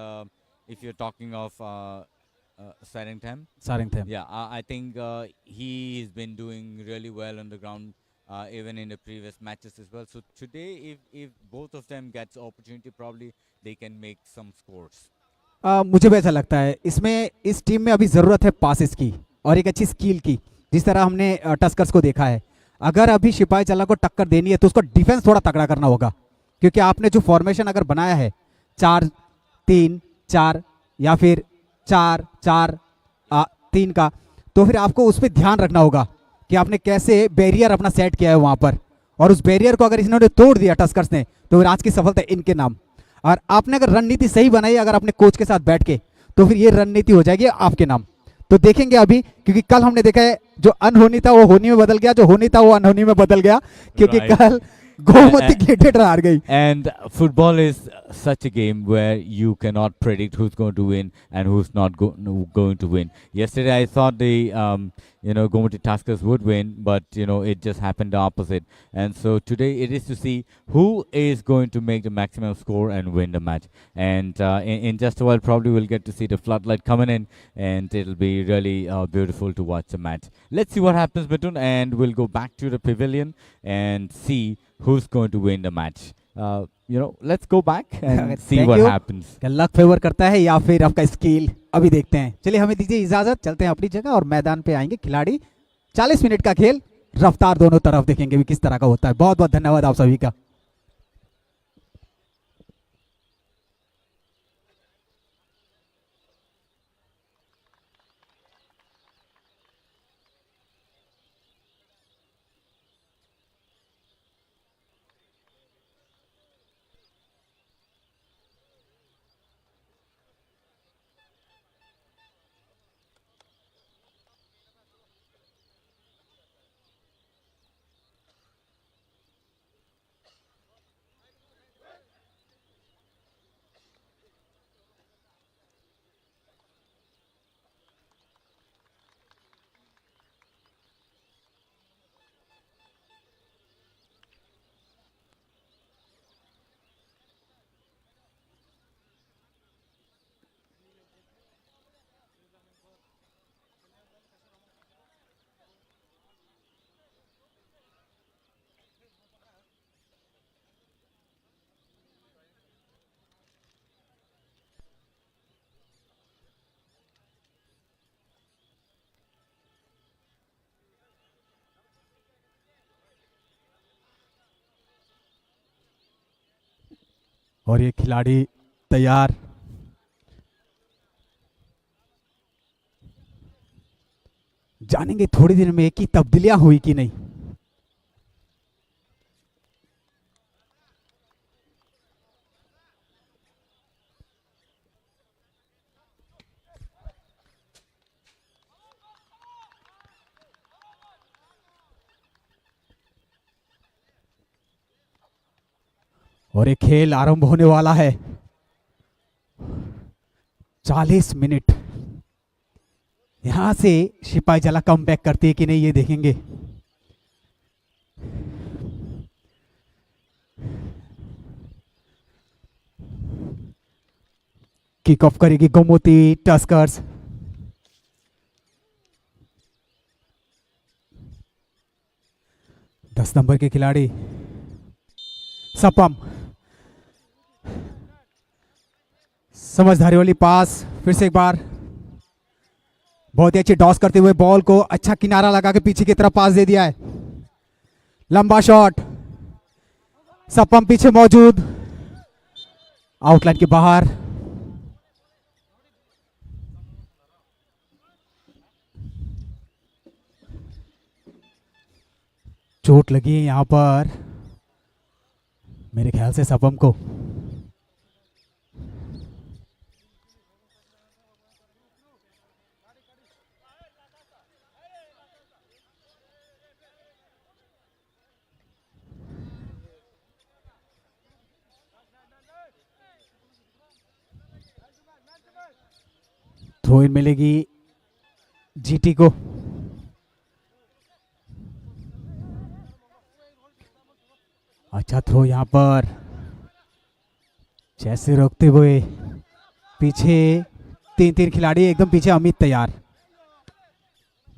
if you're talking of Saringtham, yeah, I think he's been doing really well on the ground. Even in the previous matches as well. So today, if both of them gets opportunity, probably they can make some scores. मुझे भी ऐसा लगता है, इसमें इस team में अभी ज़रूरत है पासिस की और एक अच्छी स्किल की, जिस तरह हमने टस्कर्स को देखा है। अगर अभी सिपाही जला को टक्कर देनी है तो उसको डिफेंस थोड़ा तगड़ा करना होगा, क्योंकि आपने जो फॉर्मेशन अगर बनाया है 4-3-4 या फिर 4-4-3 का, तो फिर आपको उस पर ध्यान रखना होगा कि आपने कैसे बैरियर अपना सेट किया है वहां पर, और उस बैरियर को अगर इन्होंने तोड़ दिया टस्कर्स ने, तो फिर आज की सफलता इनके नाम। और आपने अगर रणनीति सही बनाई अगर अपने कोच के साथ बैठ के, तो फिर ये रणनीति हो जाएगी आपके नाम। तो देखेंगे अभी, क्योंकि कल हमने देखा है जो अनहोनी था वो होनी में बदल गया, जो होनी था वो अनहोनी में बदल गया, क्योंकि कल गोमती ग्लेडिएटर हार गई। And football is such a game where you cannot predict who's going to win and who's not going to win. Yesterday I thought the Gomoti Taskers would win, but it just happened the opposite. And so today it is to see who is going to make the maximum score and win the match. And in just a while probably we'll get to see the floodlight coming in, and it'll be really beautiful to watch the match. Let's see what happens, Mitun, and we'll go back to the pavilion and see who's going to win the match. Let's go back and see what happens. Luck favour करता है या फिर आपका skill, अभी देखते हैं। चलिए हमें दीजिए इजाजत, चलते हैं अपनी जगह और मैदान पे आएंगे खिलाड़ी। 40 मिनट का खेल, रफ्तार दोनों तरफ देखेंगे भी किस तरह का होता है। बहुत बहुत धन्यवाद आप सभी का। और ये खिलाड़ी तैयार। जानेंगे थोड़ी देर में कि तब्दीलियां हुई कि नहीं। और ये खेल आरंभ होने वाला है। 40 मिनट। यहां से सिपाही जला कम बैक करती है कि नहीं, ये देखेंगे। किक ऑफ करेगी गोमती टस्कर्स। दस नंबर के खिलाड़ी सपम, समझदारी वाली पास। फिर से एक बार बहुत ही अच्छी टॉस करते हुए बॉल को अच्छा किनारा लगा के पीछे की तरफ पास दे दिया है। लंबा शॉट, सपम पीछे मौजूद, आउटलाइन के बाहर। चोट लगी है यहां पर मेरे ख्याल से सपम को। थ्रो इन मिलेगी जीटी को। अच्छा थ्रो यहां पर, जैसे रोकते हुए पीछे तीन खिलाड़ी एकदम पीछे। अमित तैयार,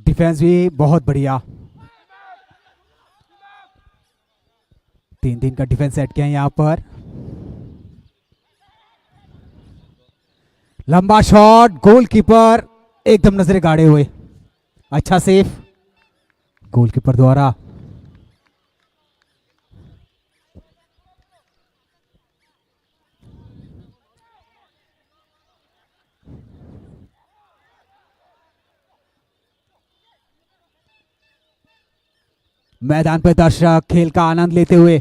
डिफेंस भी बहुत बढ़िया। तीन का डिफेंस सेट किया यहां पर। लंबा शॉट, गोलकीपर एकदम नजरें गाड़े हुए। अच्छा सेफ गोलकीपर द्वारा। मैदान पर दर्शक खेल का आनंद लेते हुए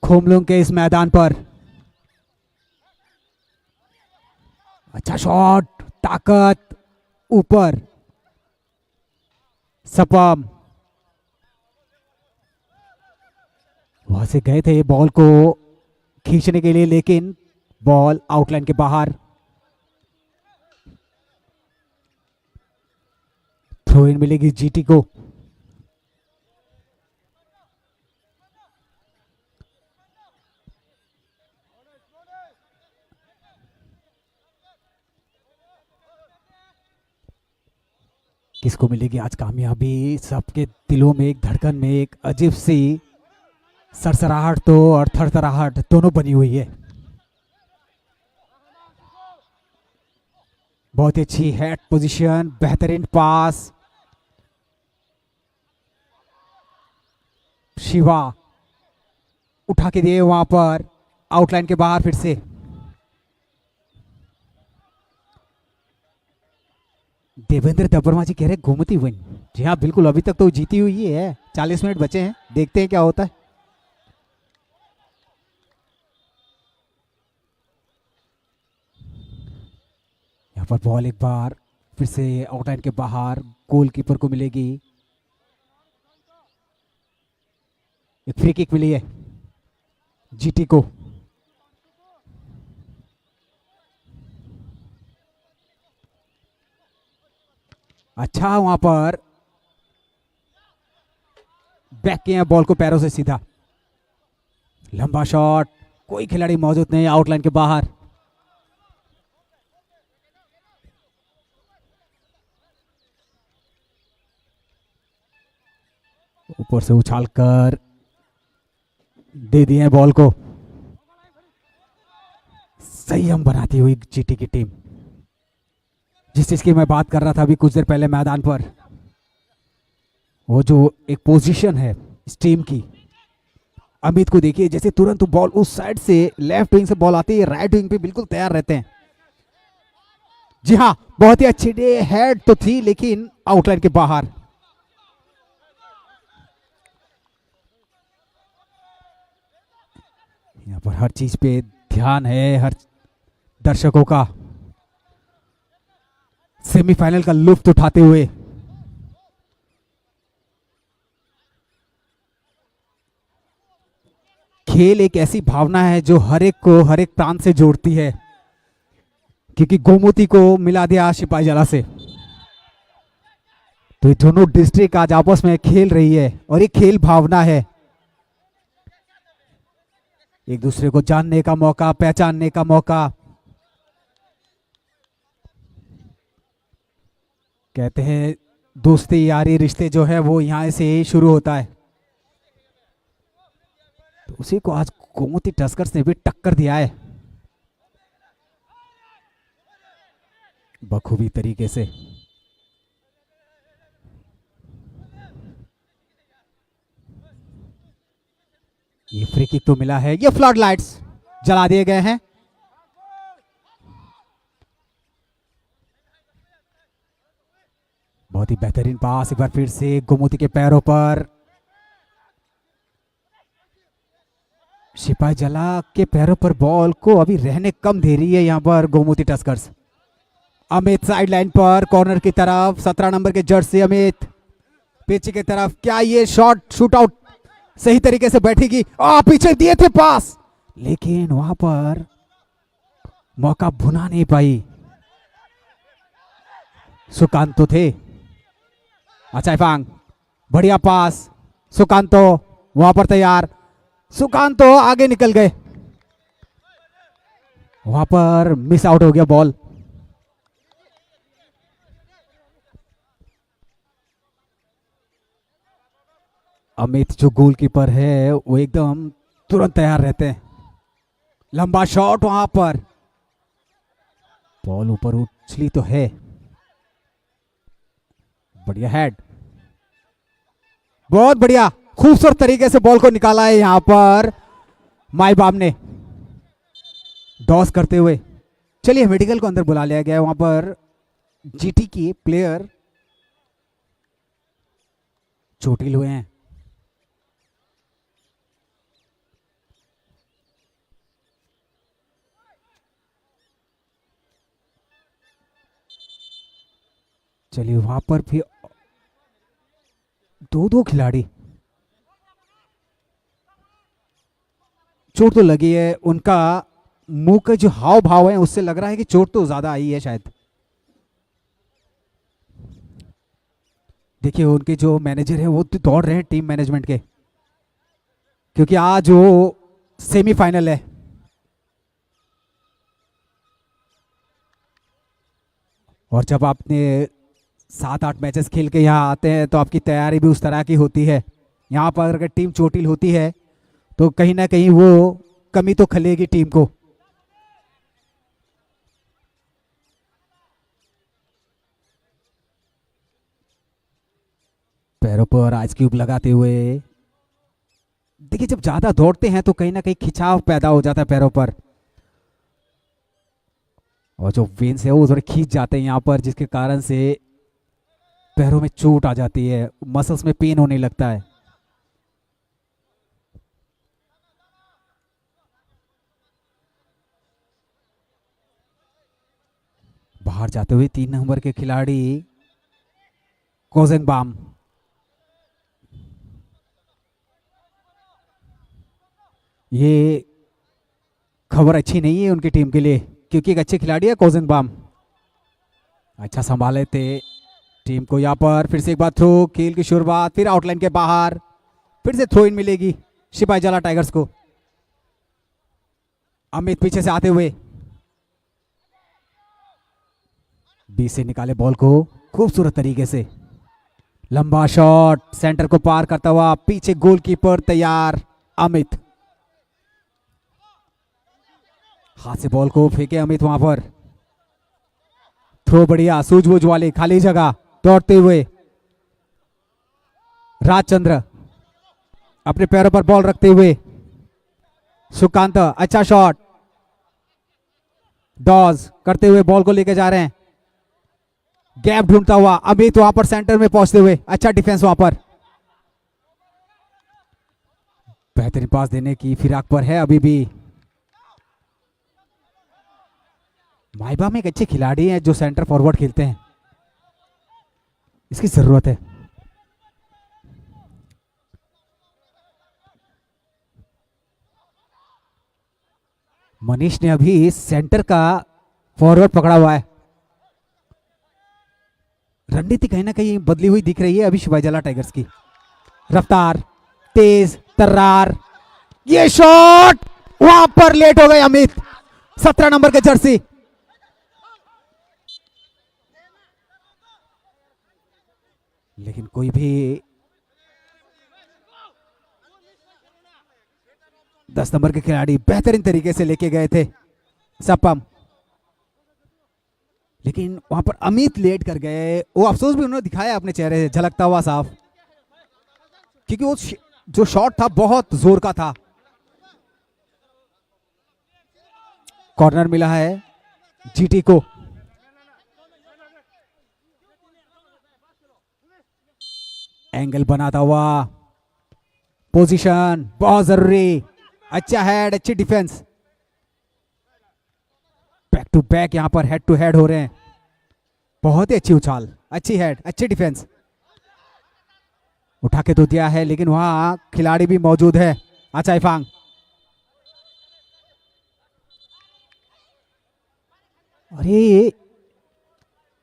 खोमलुंग के इस मैदान पर। अच्छा शॉट, ताकत ऊपर। सपम वहां से गए थे बॉल को खींचने के लिए, लेकिन बॉल आउटलाइन के बाहर। थ्रो इन मिलेगी जीटी को। किसको मिलेगी आज कामयाबी? सबके दिलों में एक धड़कन में एक अजीब सी सरसराहट तो और थरथराहट दोनों बनी हुई है। बहुत ही अच्छी हेड पोजीशन, बेहतरीन पास। शिवा उठा के दिए वहां पर, आउटलाइन के बाहर फिर से। देवेंद्र दबरमा जी कह रहे गोमती विन। जी हाँ बिल्कुल, अभी तक तो जीती हुई है। 40 मिनट बचे हैं, देखते हैं क्या होता है। यहाँ पर बॉल एक बार फिर से आउटलाइन के बाहर, गोलकीपर को मिलेगी। एक फ्री किक मिली है जीटी को। अच्छा वहां पर बैक किया बॉल को पैरों से सीधा। लंबा शॉट, कोई खिलाड़ी मौजूद नहीं आउटलाइन के बाहर। ऊपर से उछालकर दे दिए बॉल को। संयम बनाती हुई जीटी की टीम, जिस चीज की मैं बात कर रहा था अभी कुछ देर पहले मैदान पर, वो जो एक पोजीशन है इस टीम की, अमित को देखिए, जैसे तुरंत बॉल उस साइड से, लेफ्ट विंग से बॉल आती है, राइट विंग पे बिल्कुल तैयार रहते हैं। जी हाँ, बहुत ही अच्छी डे, हेड तो थी लेकिन आउटलाइन के बाहर। यहाँ पर हर चीज पे ध्यान है हर दर्शकों का, सेमीफाइनल का लुत्फ उठाते हुए। खेल एक ऐसी भावना है जो हर एक को, हर एक प्रांत से जोड़ती है, क्योंकि गोमती को मिला दिया सिपाही जला से। तो ये दोनों डिस्ट्रिक्ट आज आपस में खेल रही है और ये खेल भावना है, एक दूसरे को जानने का मौका, पहचानने का मौका। कहते हैं दोस्ती यारी रिश्ते जो है वो यहां से ही शुरू होता है। तो उसी को आज गोमती टस्कर्स ने भी टक्कर दिया है बखूबी तरीके से। ये फ्री किक तो मिला है, ये फ्लड लाइट्स जला दिए गए हैं। बहुत ही बेहतरीन पास, एक बार फिर से गोमती के पैरों पर, सिपाही जला के पैरों पर बॉल को अभी रहने कम दे रही है यहां पर Gomti Tuskers. Amit side line पर कॉर्नर की तरफ, 17 नंबर के जर्सी अमित पिच की तरफ, क्या ये शॉट शूट आउट सही तरीके से बैठेगी? पीछे दिए थे पास, लेकिन वहां पर मौका भुना नहीं पाई। सुकांतो थे, अच्छा फांग, बढ़िया पास, सुकांतो वहां पर तैयार, सुकांतो आगे निकल गए, वहां पर मिस आउट हो गया बॉल। अमित जो गोलकीपर है वो एकदम तुरंत तैयार रहते हैं। लंबा शॉट, वहां पर बॉल ऊपर उछली तो है, बढ़िया हेड, बहुत बढ़िया, खूबसूरत तरीके से बॉल को निकाला है यहां पर माई बाप ने डॉस करते हुए। चलिए मेडिकल को अंदर बुला लिया गया है, वहां पर जीटी की प्लेयर चोटिल हुए हैं। चलिए वहां पर भी दो खिलाड़ी चोट तो लगी है, उनका मुंह का जो हाव भाव है उससे लग रहा है कि चोट तो ज्यादा आई है शायद। देखिए उनके जो मैनेजर है वो तो दौड़ रहे हैं टीम मैनेजमेंट के, क्योंकि आज वो सेमीफाइनल है। और जब आपने 7-8 मैचेस खेल के यहाँ आते हैं तो आपकी तैयारी भी उस तरह की होती है। यहाँ पर अगर टीम चोटिल होती है तो कहीं ना कहीं वो कमी तो खलेगी टीम को। पैरों पर आइस क्यूब लगाते हुए, देखिए जब ज्यादा दौड़ते हैं तो कहीं ना कहीं खिंचाव पैदा हो जाता है पैरों पर, और जो वेन्स है वो थोड़े खींच जाते हैं यहाँ पर, जिसके कारण से पैरों में चोट आ जाती है, मसल्स में पेन होने लगता है। बाहर जाते हुए 3 नंबर के खिलाड़ी कोजेंगबाम, ये खबर अच्छी नहीं है उनकी टीम के लिए, क्योंकि एक अच्छे खिलाड़ी है कोजेंगबाम, अच्छा संभाले थे टीम को। यहाँ पर फिर से एक बार थ्रो, खेल की शुरुआत, फिर आउटलाइन के बाहर, फिर से थ्रो इन मिलेगी सिपाही जला टाइगर्स को। अमित पीछे से आते हुए बीच से निकाले बॉल को खूबसूरत तरीके से, लंबा शॉट सेंटर को पार करता हुआ, पीछे गोलकीपर तैयार अमित, हाथ से बॉल को फेंके अमित, वहां पर थ्रो बढ़िया, सूझबूझ वाली खाली जगह दौड़ते हुए राजचंद्र अपने पैरों पर बॉल रखते हुए सुकांत अच्छा शॉट, डॉज करते हुए बॉल को लेके जा रहे हैं, गैप ढूंढता हुआ अमित वहां पर सेंटर में पहुंचते हुए, अच्छा डिफेंस वहां पर, बेहतरीन पास देने की फिराक पर है अभी भी। माइबा में एक अच्छे खिलाड़ी हैं जो सेंटर फॉरवर्ड खेलते हैं, इसकी जरूरत है। मनीष ने अभी सेंटर का फॉरवर्ड पकड़ा हुआ है। रणनीति कहीं ना कहीं बदली हुई दिख रही है अभी शिवाजीला टाइगर्स की। रफ्तार, तेज तर्रार, ये शॉट वहां पर लेट हो गए अमित, 17 नंबर के जर्सी। लेकिन कोई भी 10 नंबर के खिलाड़ी बेहतरीन तरीके से लेके गए थे सपम, लेकिन वहां पर अमित लेट कर गए। वो अफसोस भी उन्होंने दिखाया अपने चेहरे से, झलकता हुआ साफ, क्योंकि वो जो शॉट था बहुत जोर का था। कॉर्नर मिला है जीटी को। एंगल बनाता हुआ, पोजीशन बहुत जरूरी, अच्छा हेड, अच्छी डिफेंस, बैक टू बैक यहां पर हेड टू हेड हो रहे हैं। बहुत ही अच्छी उछाल, अच्छी हेड, अच्छी डिफेंस, उठा के तो दिया है लेकिन वहां खिलाड़ी भी मौजूद है। अच्छा इफांग, अरे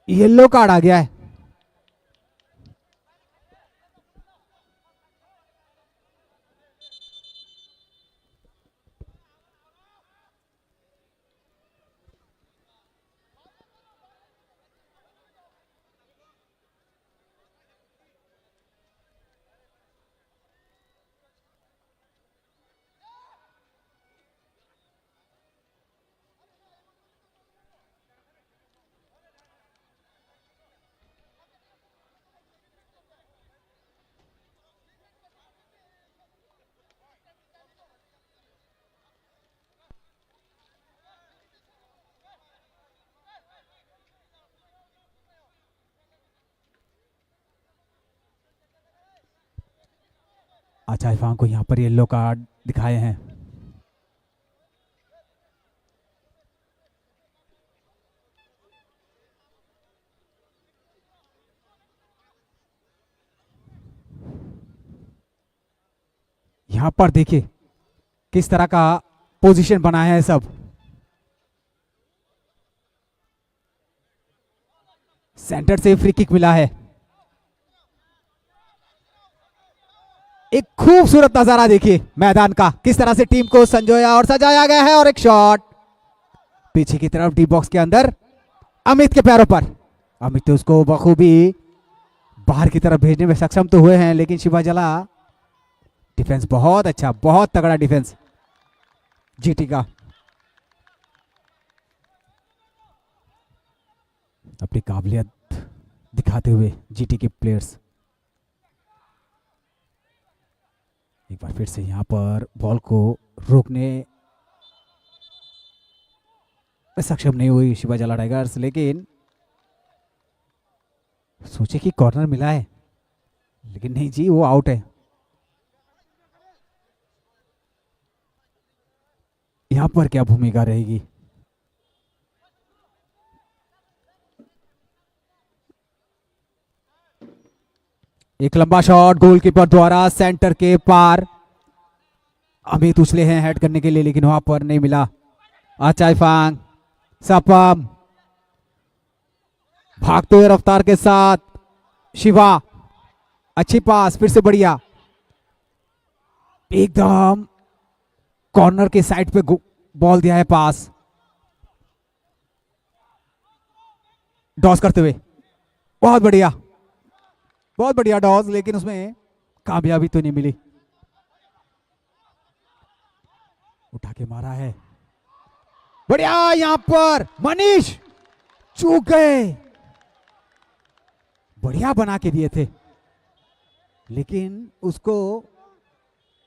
येलो कार्ड आ गया है। अच्छा इफांग को यहां पर येलो कार्ड दिखाए हैं। यहां पर देखिए किस तरह का पोजीशन बनाया है सब। सेंटर से फ्री किक मिला है। एक खूबसूरत नजारा देखिए मैदान का, किस तरह से टीम को संजोया और सजाया गया है। और एक शॉट पीछे की तरफ डी बॉक्स के अंदर अमित के पैरों पर। अमित तो उसको बखूबी बाहर की तरफ भेजने में सक्षम तो हुए हैं, लेकिन शिवाजला डिफेंस बहुत अच्छा, बहुत तगड़ा डिफेंस जीटी का। अपनी काबिलियत दिखाते हुए जीटी के प्लेयर्स एक बार फिर से यहां पर बॉल को रोकने में सक्षम नहीं हुई शिवाजीला टाइगर्स, लेकिन सोचे कि कॉर्नर मिला है, लेकिन नहीं जी, वो आउट है। यहां पर क्या भूमिका रहेगी? एक लंबा शॉट गोलकीपर द्वारा सेंटर के पार। अमित उछले हैं हेड करने के लिए, लेकिन वहां पर नहीं मिला। अच्छा इफांग, सपम भागते हुए रफ्तार के साथ, शिवा अच्छी पास, फिर से बढ़िया, एकदम कॉर्नर के साइड पे बॉल दिया है पास, डॉस करते हुए, बहुत बढ़िया, बहुत बढ़िया डॉस, लेकिन उसमें कामयाबी तो नहीं मिली। उठा के मारा है, बढ़िया, यहां पर मनीष चूक गए, बढ़िया बना के दिए थे, लेकिन उसको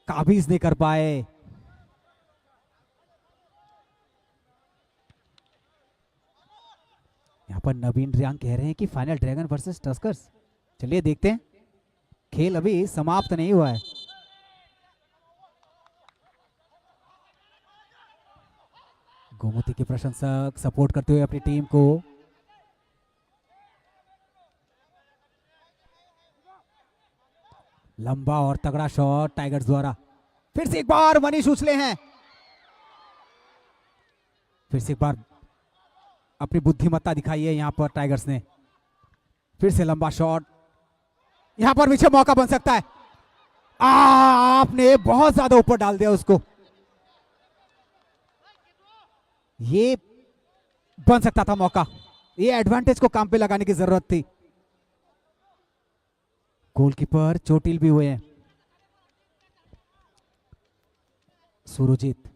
काबिज नहीं कर पाए। यहाँ पर नवीन रियांग कह रहे हैं कि फाइनल ड्रैगन वर्सेस टस्कर्स। चलिए देखते हैं, खेल अभी समाप्त नहीं हुआ है। गोमती के प्रशंसक सपोर्ट करते हुए अपनी टीम को। लंबा और तगड़ा शॉट टाइगर्स द्वारा। फिर से एक बार मनीष उछले हैं, फिर से एक बार अपनी बुद्धिमत्ता दिखाई है यहां पर टाइगर्स ने। फिर से लंबा शॉट, यहां पर पीछे मौका बन सकता है। आपने बहुत ज्यादा ऊपर डाल दिया उसको, ये बन सकता था मौका, ये एडवांटेज को काम पे लगाने की जरूरत थी। गोलकीपर चोटिल भी हुए हैं सुरजीत।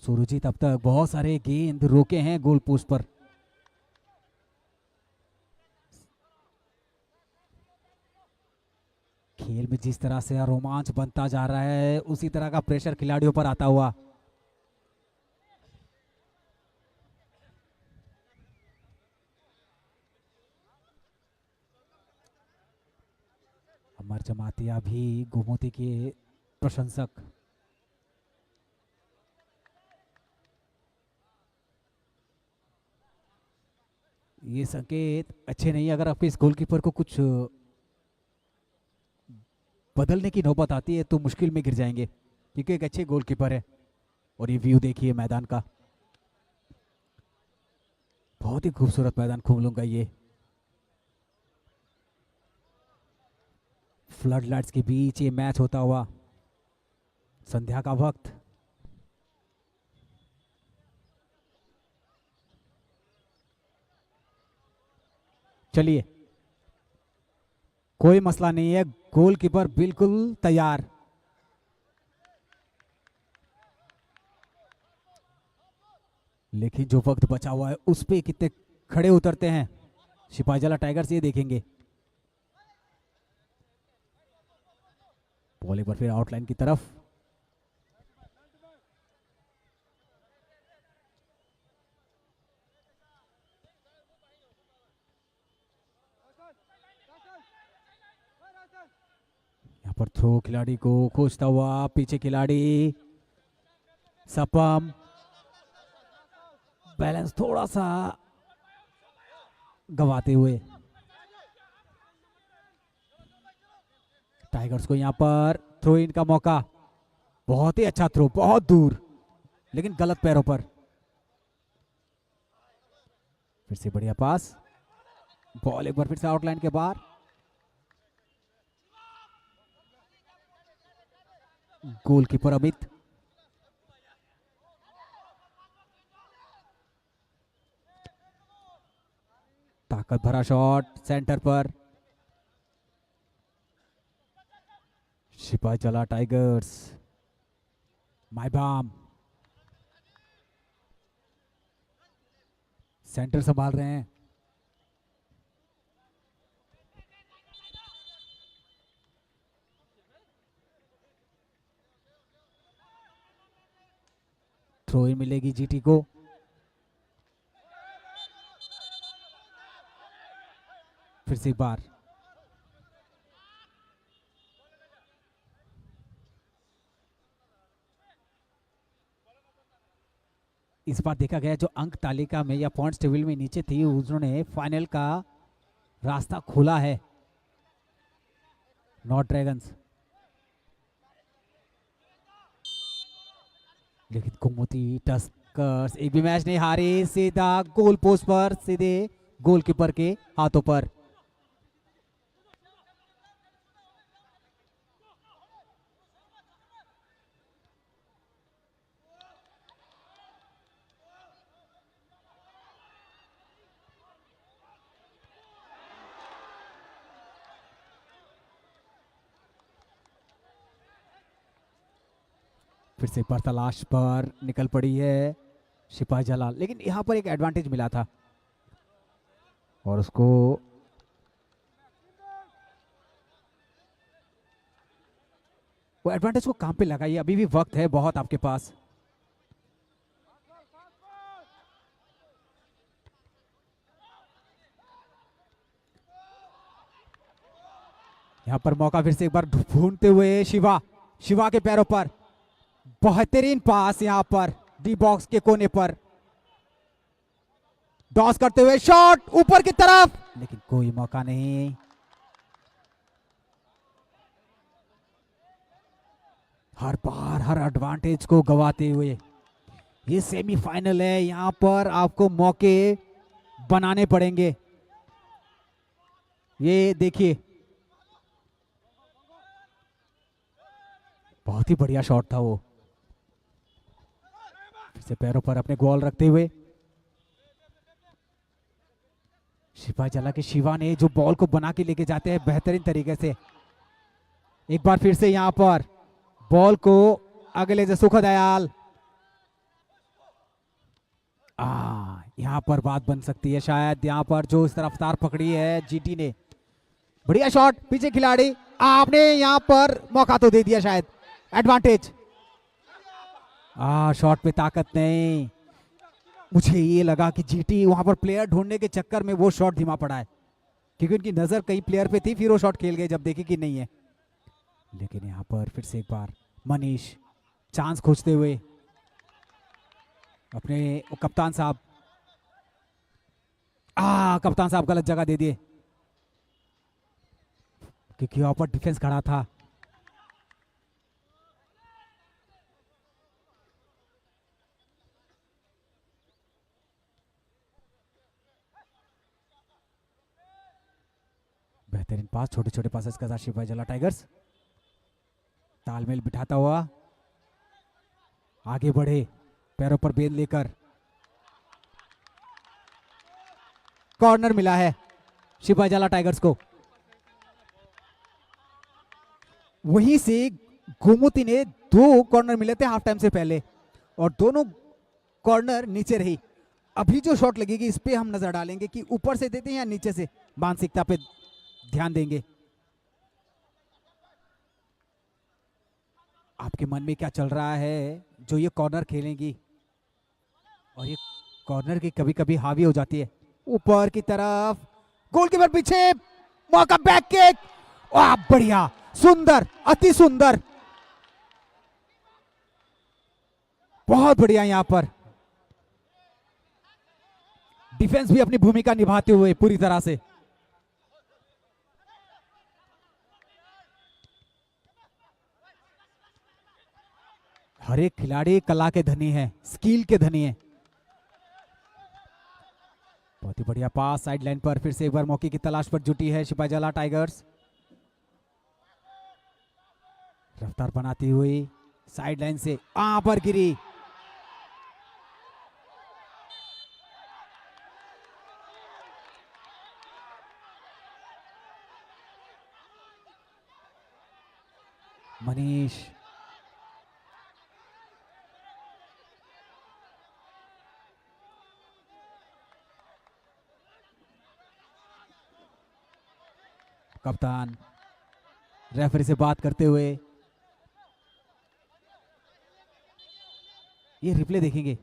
सुरजीत अब तक बहुत सारे गेंद रोके हैं गोल पोस्ट पर। खेल में जिस तरह से रोमांच बनता जा रहा है उसी तरह का प्रेशर खिलाड़ियों पर आता हुआ। अमर जमातिया भी गोमती के प्रशंसक। ये संकेत अच्छे नहीं, अगर आप इस गोलकीपर को कुछ बदलने की नौबत आती है तो मुश्किल में गिर जाएंगे, क्योंकि एक अच्छे गोलकीपर है। और ये व्यू देखिए मैदान का, बहुत ही खूबसूरत मैदान खुमलुंग का। ये फ्लड लाइट्स के बीच ये मैच होता हुआ, संध्या का वक्त। चलिए कोई मसला नहीं है, गोलकीपर बिल्कुल तैयार। लेकिन जो वक्त बचा हुआ है उस पे कितने खड़े उतरते हैं सिपाहीजला टाइगर्स, ये देखेंगे। बॉल एक बार फिर आउटलाइन की तरफ। यहाँ पर थ्रो खिलाड़ी को खोजता हुआ पीछे खिलाड़ी सपम, बैलेंस थोड़ा सा गवाते हुए। टाइगर्स को यहां पर थ्रो इन का मौका, बहुत ही अच्छा थ्रो, बहुत दूर लेकिन गलत पैरों पर। फिर से बढ़िया पास, बॉल एक बार फिर से आउटलाइन के बाहर। गोलकीपर अमित, ताकत भरा शॉट सेंटर पर। सिपाहीजला टाइगर्स, माइबाम सेंटर संभाल रहे हैं। थ्रो इन मिलेगी जीटी को। फिर से एक बार, इस बार देखा गया जो अंक तालिका में या पॉइंट्स टेबल में नीचे थी, उन्होंने फाइनल का रास्ता खोला है नॉर्थ ड्रैगन्स। लेकिन गोमती टस्कर्स एक भी मैच नहीं हारी, सीधा गोल पोस्ट पर, सीधे गोलकीपर के हाथों पर। फिर से एक बार तलाश पर निकल पड़ी है सिपाहीजला, लेकिन यहां पर एक एडवांटेज मिला था और उसको वो एडवांटेज को काम पे लगाइए, अभी भी वक्त है बहुत आपके पास। यहाँ पर मौका फिर से एक बार ढूंढते हुए शिवा, शिवा के पैरों पर बेहतरीन पास, यहाँ पर डी बॉक्स के कोने पर टॉस करते हुए शॉट ऊपर की तरफ, लेकिन कोई मौका नहीं। हर बार हर एडवांटेज को गवाते हुए, ये सेमीफाइनल है, यहां पर आपको मौके बनाने पड़ेंगे। ये देखिए, बहुत ही बढ़िया शॉट था वो। फिर से पैरों पर अपने गोल रखते हुए शिवा जला के शिवा ने जो बॉल को बना के लेके जाते हैं बेहतरीन तरीके से। एक बार फिर से यहां पर बॉल को अगले से सुखद दयाल, यहां पर बात बन सकती है शायद। यहां पर जो इस रफ्तार पकड़ी है जीटी ने, बढ़िया शॉट, पीछे खिलाड़ी, आपने यहां पर मौका तो दे दिया शायद, एडवांटेज। शॉट पे ताकत नहीं। मुझे ये लगा कि जीटी वहां पर प्लेयर ढूंढने के चक्कर में वो शॉट धीमा पड़ा है, क्योंकि उनकी नजर कई प्लेयर पे थी, फिर वो शॉट खेल गए जब देखे कि नहीं है। लेकिन यहां पर फिर से एक बार मनीष चांस खोजते हुए अपने कप्तान साहब, कप्तान साहब गलत जगह दे दिए, क्योंकि वहां पर डिफेंस खड़ा था। बेहतरीन पास, छोटे छोटे पासेस का शिवाजी जला टाइगर्स तालमेल बिठाता हुआ आगे बढ़े, पैरों पर गेंद लेकर कॉर्नर मिला है शिवाजी जला टाइगर्स को। वहीं से गोमती ने 2 कॉर्नर मिले थे हाफ टाइम से पहले, और दोनों कॉर्नर नीचे रही। अभी जो शॉट लगेगी इस पे हम नजर डालेंगे कि ऊपर से देते हैं या नीचे से, मानसिकता पे ध्यान देंगे। आपके मन में क्या चल रहा है जो ये कॉर्नर खेलेंगी, और ये कॉर्नर की कभी कभी हावी हो जाती है। ऊपर की तरफ गोलकीपर पीछे, मौका, बैक किक, बढ़िया, सुंदर, अति सुंदर, बहुत बढ़िया। यहां पर डिफेंस भी अपनी भूमिका निभाते हुए पूरी तरह से। हर एक खिलाड़ी कला के धनी है, स्किल के धनी है। बहुत ही बढ़िया पास साइड लाइन पर, फिर से एक बार मौके की तलाश पर जुटी है शिवाजी जला टाइगर्स। रफ्तार बनाती हुई साइड लाइन से पर गिरी, मनीष कप्तान रेफरी से बात करते हुए, ये रिप्ले देखेंगे,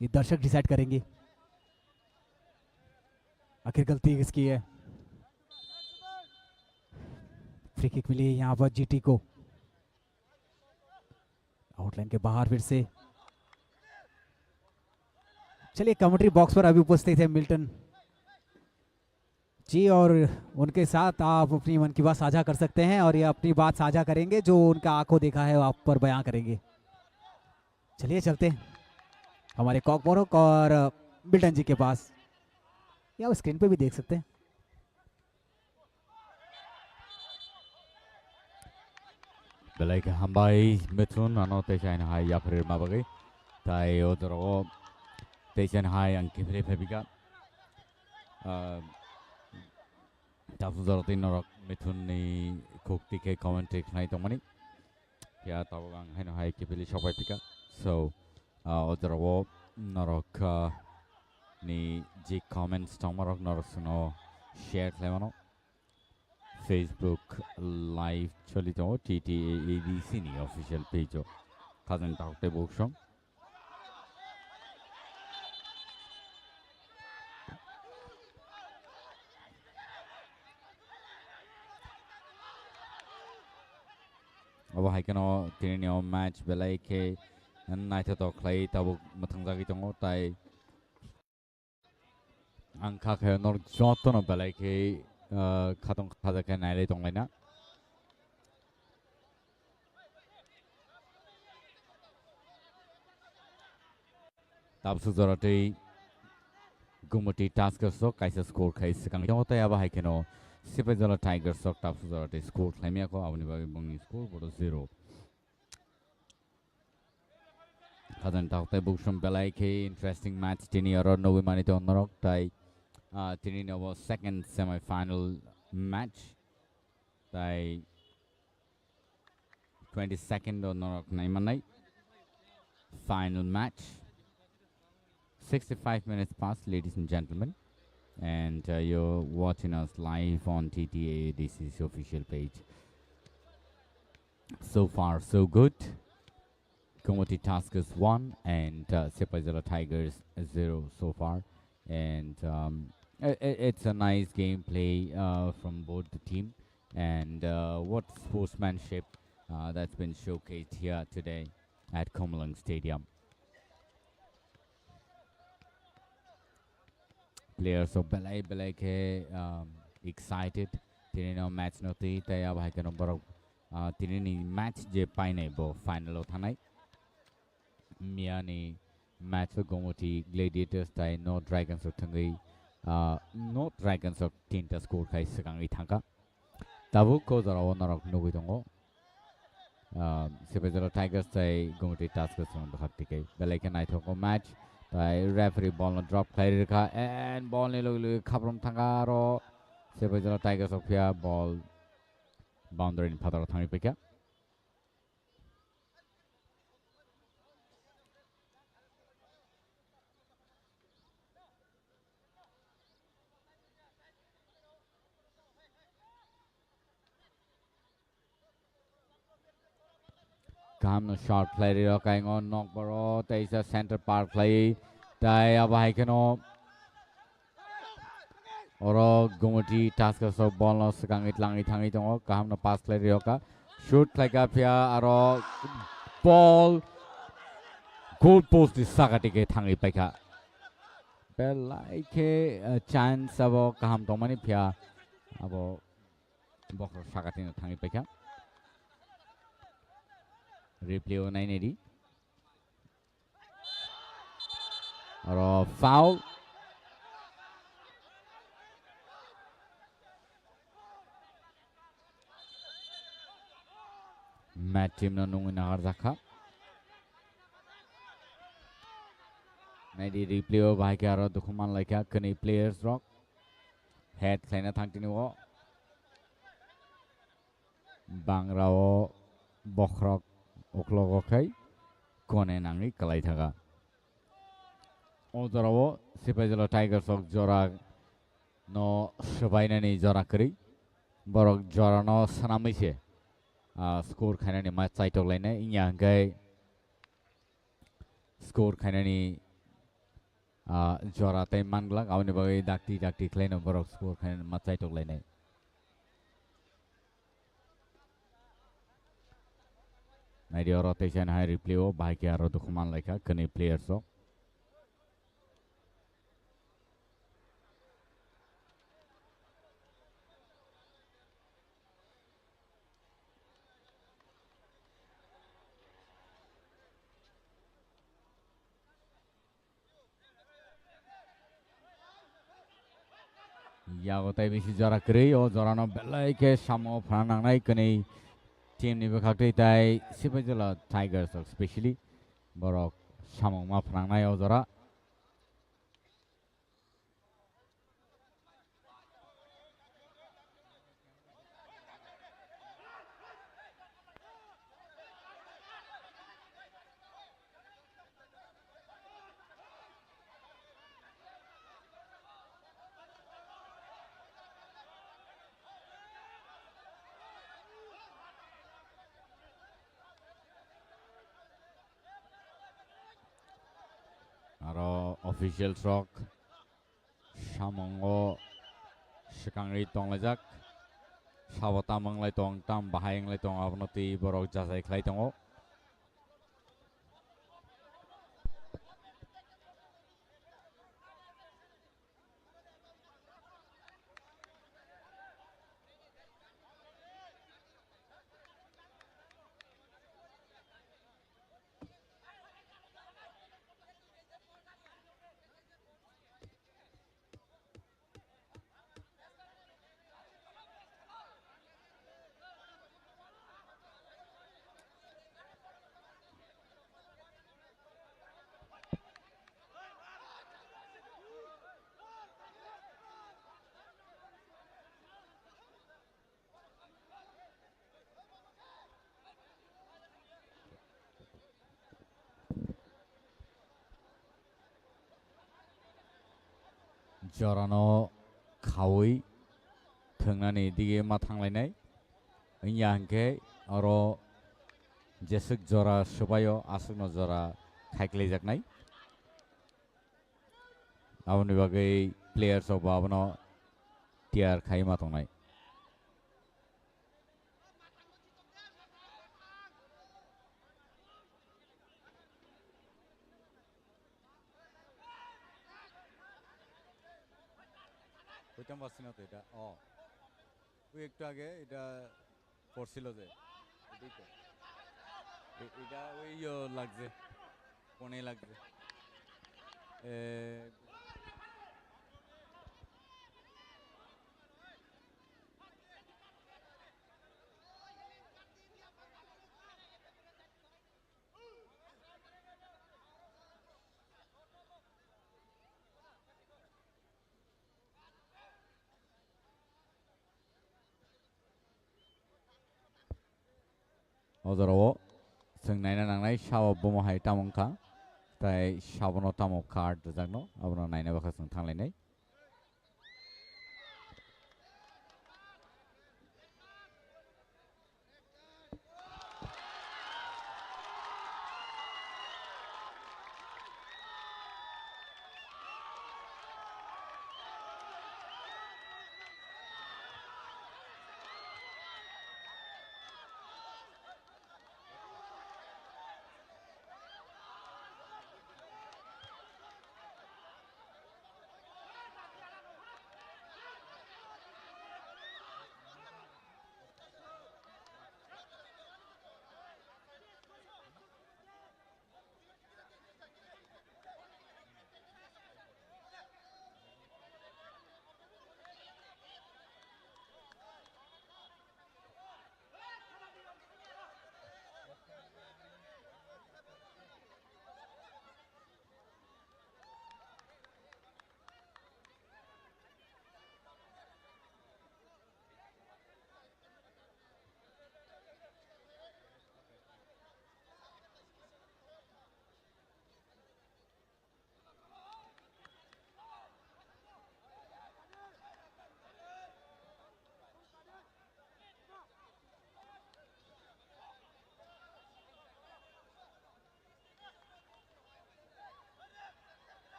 ये दर्शक डिसाइड करेंगे आखिर गलती किसकी है। फ्री किक मिली यहां पर जीटी को, आउटलाइन के बाहर फिर से। चलिए, कमेंट्री बॉक्स पर अभी उपस्थित है मिल्टन जी, और उनके साथ आप अपनी मन की बात साझा कर सकते हैं, और ये अपनी बात साझा करेंगे जो उनका आंखों देखा है आप पर बयां करेंगे। चलिए चलते हैं हमारे कॉकबोरक और मिल्टन जी के पास, या वो स्क्रीन पे भी देख सकते हैं। Belai hambai Mithun ano Techain Hai Yapre Mabagi Tai Odoro Techain Hai and Kivre Pebiga Tafuzortin or Mithun ni Cookti K comment take night on money Ya Tawang Hen Hai Kipili Shopipika so Odoro Norok ni G comments Tomarok Norasuno shared Lemano Facebook live চলিত TTAADC নি official page কাজেন টাউটে বকশম abo haikeno tini o match belai ke naitha to khlai tabu mathang jagi tongo tai angkha khe nor jotono belai ke khatong khaja ke nailai tonglaina tabsu zoratei Gumati Taskers sok kaisa score khai sikang jong ta aba haikeno Sipajala Tigers sok tabsu zoratei score khlaimia ko abni bagi bongi score bodo 0 khadan taktai bukshum belai ke interesting match tini aro nowi manite onnorok tai tini nobo second semi final match tai 22nd onnorok naimanai final match 65 minutes past, ladies and gentlemen, and you're watching us live on TTA ADC's official page. So far, so good. Gumati Taskers 1 and Sipajala Tigers 0 so far, and it's a nice gameplay from both the team, and what sportsmanship that's been showcased here today at Komalang Stadium. Players of Belai ke excited. Tini no match no ti taya bahai ke number of tini ni match je paine bo final o thanai. Mia ni match o Gomoti Gladiators tai no Dragons of thangai no Dragons of tinta score kai sekangi thangka. Tabu ko zara onarok nugi tongo. Sipajala Tigers tai Gomoti Taskers on bakhati ke Belai ke night ko match. Referee ball drop play and ball ni logi khaprom thanga ro Sipajala Tigers of here ball boundary in padar thangi pekya Kam no short play ro kaing on knock baro tai is a center park play tai abai keno oro Gumati Taskers of ball no sekang itlangi thangi tongo kam no pass play ro ka shoot like up here aro ball goal post is sakati ke thangi pekya belai ke chance abo kam tomani phya abo bokro sakati no thangi pekya replay o 980 or foul match team no nung na zakha 90 replay o bhai ke aro dukuman laikya kani players rock head klaina thangtini o bangra o bokhrok oklogo khai kone nangi kalai thaga Ozarawo Sipajala Tigers of Jora no Shabainani Jora Kari Borok Jora no Sanamise score Kanani match site of Lene Yangai score Kanani Jora Tay Manglang Avnibagai Dakti Kleno Borok score Kanan match site of Lene Idea rotation high replay o bhai ke aro dukuman laika kani players o Yago tai bisi Jora Kri o Jora no belai ke samo pranang nai kani team ni bakaktai tai Sipajala Tigers of especially borok samong ma pranang nai o Jora aro official rock samong o sekangi tonglajak Sabota manglai tong tam bahai nglai tong abono tui borok jajai khlai tongo. Jorano Kawi Tungnani dige matanglainai Inya hangke aro jesuk jora subayo asukno jora khaikleijaknai aboni bagai players of abono tiar khaima tongnai ওইটা বাসিনা তো এটা ওই একটু আগে এটা পড়ছিল যে এটাই তো এটা ওই লাগছে কোণে লাগছে 어저러워 승나이나 낭나이 샤워 보모하이 따몽카 তাই সাবনো তামো কার্ড জানো আবনো নাইনা বাখা সং থাংলাইনাই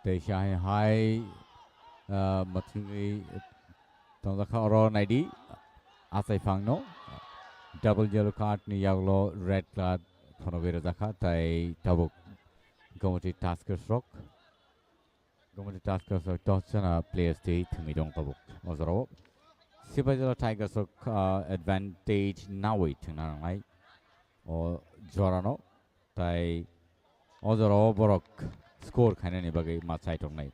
They shy high mathungi tongzakha oro naidi asai phangno double yellow card ni yellow red card phonogero zakha tai tabuk gomoti taskers rock tochana players te thumidong tabuk ozaro Sibajala Tigers advantage now it nangai o jorano tai ozaro borok score khaina ni bagai machai tongnai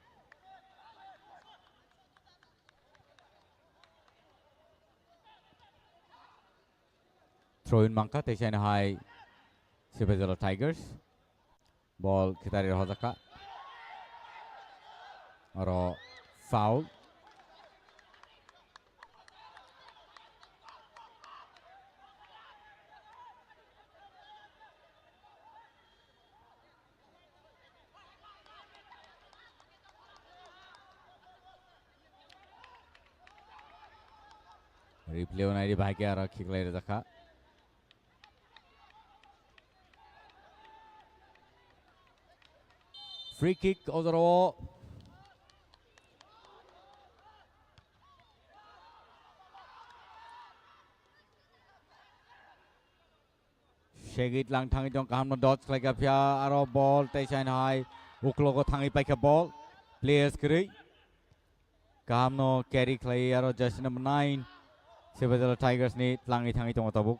throw in mangka taishaina hai Sibajala Tigers ball khitari hojaka aro foul replay on id bhai ke ara kick lai rakha free kick ozaro Shegit lang thangi jong kaham no dodge like a pia aro ball taishain hai uklo ko thangi paika ball players kri kaham no carry clay aro just number 9 Sibajala Tigers ni langi thangi tong tabuk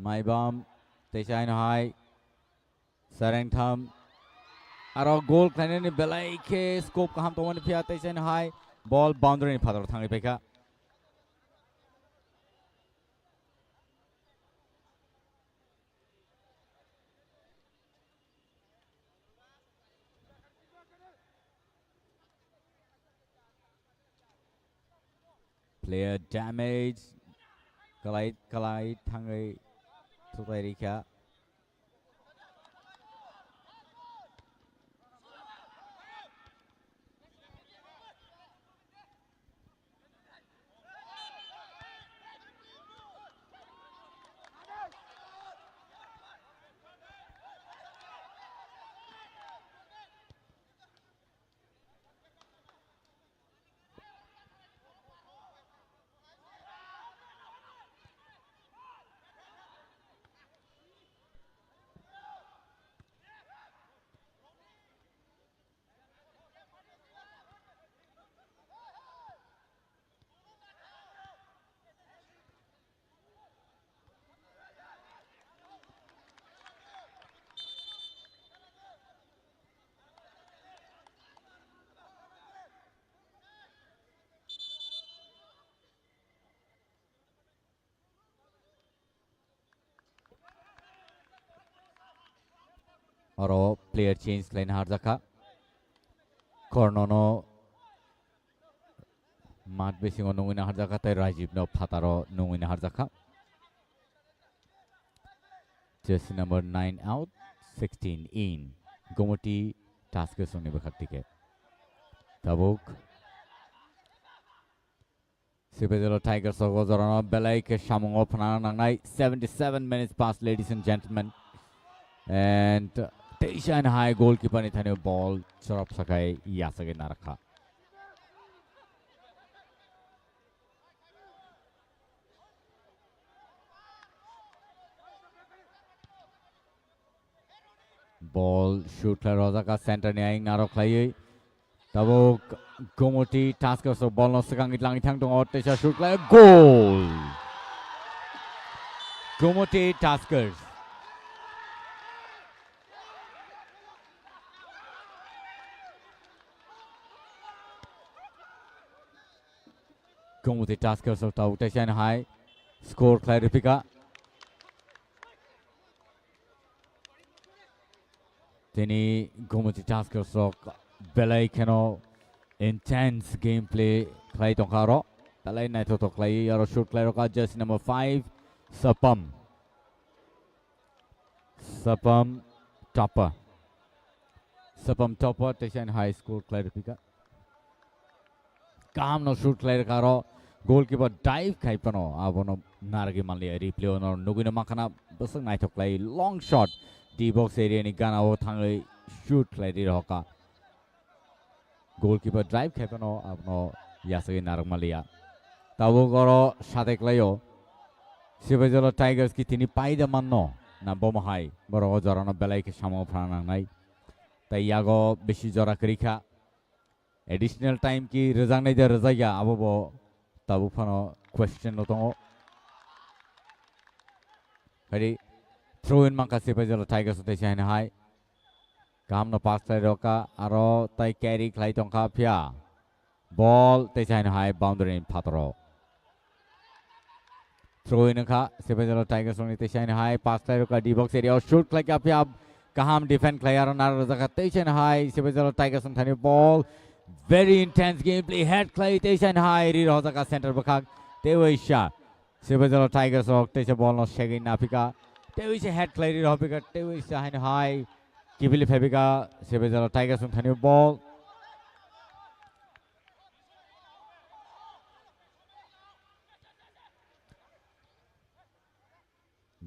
Maibam taishain hai Sarengtham aro goal clay ni belai ke scope kaham to one pia taishain hai ball boundary ni phatar thangi paika player damage kalai thangai thutai rikha aro player change line har zakha kornono mat besingo nungina har zakha tai Rajiv no phataro nungina har zakha jersey number 9 out 16 in Gomoti Taskers ongni bakhatike tabuk Sibajala Tigers ogozorano belai ke shamungo phana nangai 77 minutes past ladies and gentlemen and Taishan high goalkeeper ni thane ball chorap sakai yasage na rakha ball shoot klar roza ka center ni aing aro khlai tabuk Gomoti Taskers so ball no sakang itlang ithang tong Taisha shoot klar goal Gomoti Taskers Gomoti Taskers of Tau Taishan high score clarifika Tini Gomoti Taskers of belai keno intense gameplay play tong karo talai nai to play aro shoot claro ka just number 5 Sapam topper Taishan high score clarifika Kam no shoot claro karo goalkeeper dive khai pano abono naragi manli replay no nugina makana basang nai to play long shot D box area ni gana o thangai shoot claro roka goalkeeper drive khepano apno yasagi narmalia tabu goro sate klayo Sibajalo Tigers ki tini paida manno na bomahai boro jorano belai ke samo prana nai tai yago beshi jora krika additional time ki rezang nai da rezaya abo bo tabu phano question lo tongo Ready throw in mangka Sibajalo Tigers te chain hai kam no pass tai roka aro tai carry khlai tongka phia ball te chain hai boundary in phatro Throw in ka Sibajalo Tigers only te chain hai pass tai roka D box area shoot klai ka phia kaham defend klai aro nar rozaka te chain hai Sibajalo Tigers on thani ball very intense gameplay head klai te chain hai ri rozaka center bakhak te waisha Sibajalo Tigers ok te ball no shagin napika te waisha head klai ri robika te waisha hain hai Kibili Fabika, Sibajalo Tigers on thani ball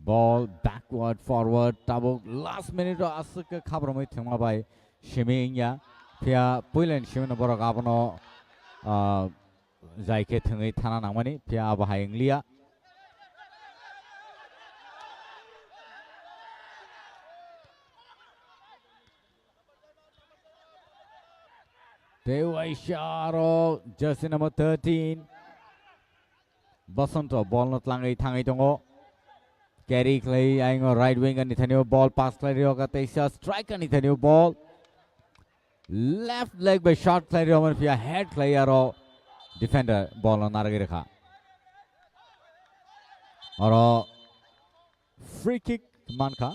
ball backward forward tabu last minute asuk khabar moi thuma bai shiminya phia puilen shimna borok abono jaike thungai thana nangmani phia abahai inglia Dewaisharo jersey number 13 Basanto ball not langai thangai tongo Carry clay aing right wing and Nithanio ball pass clay rioga teisa strike and Nithanio ball left leg by shot clay roman pia head clay aro defender ball on naragi rakha aro free kick manka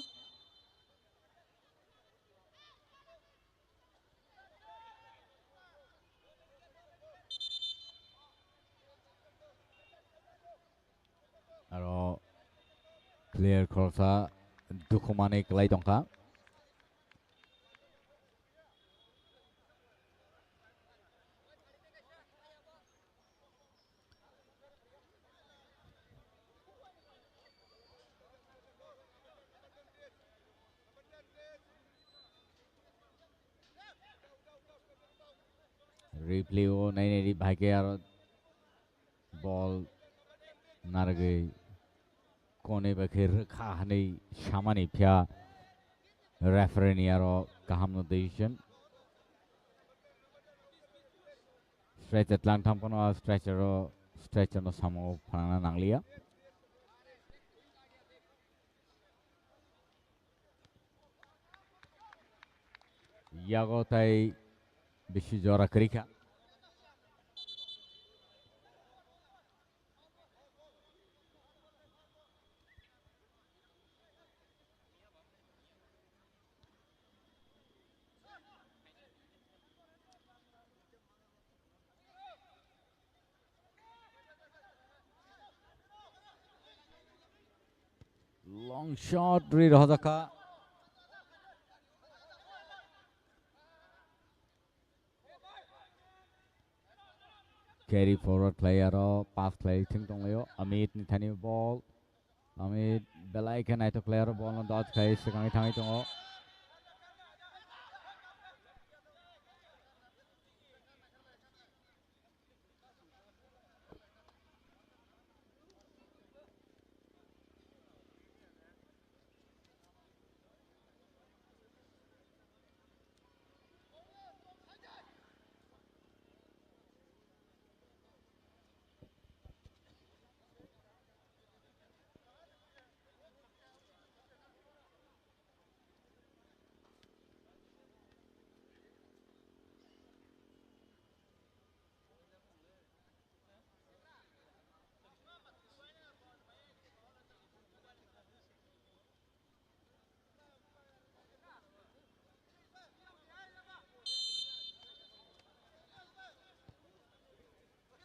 aro Clear Korsa Dukumane Klai Tongka Replay o naineri bhage aro ball narage kone bakhe rakha hanei shamani phya referee ni aro kahamno decision stretch atlang tham kono stretcher no samo phana nanglia yago tai bishi jora krika long shot ri rohaka carry forward player pass play thing tong leo Amit ni thani ball Amit belai kan ai to player ball no dodge khai sekangi thangai tong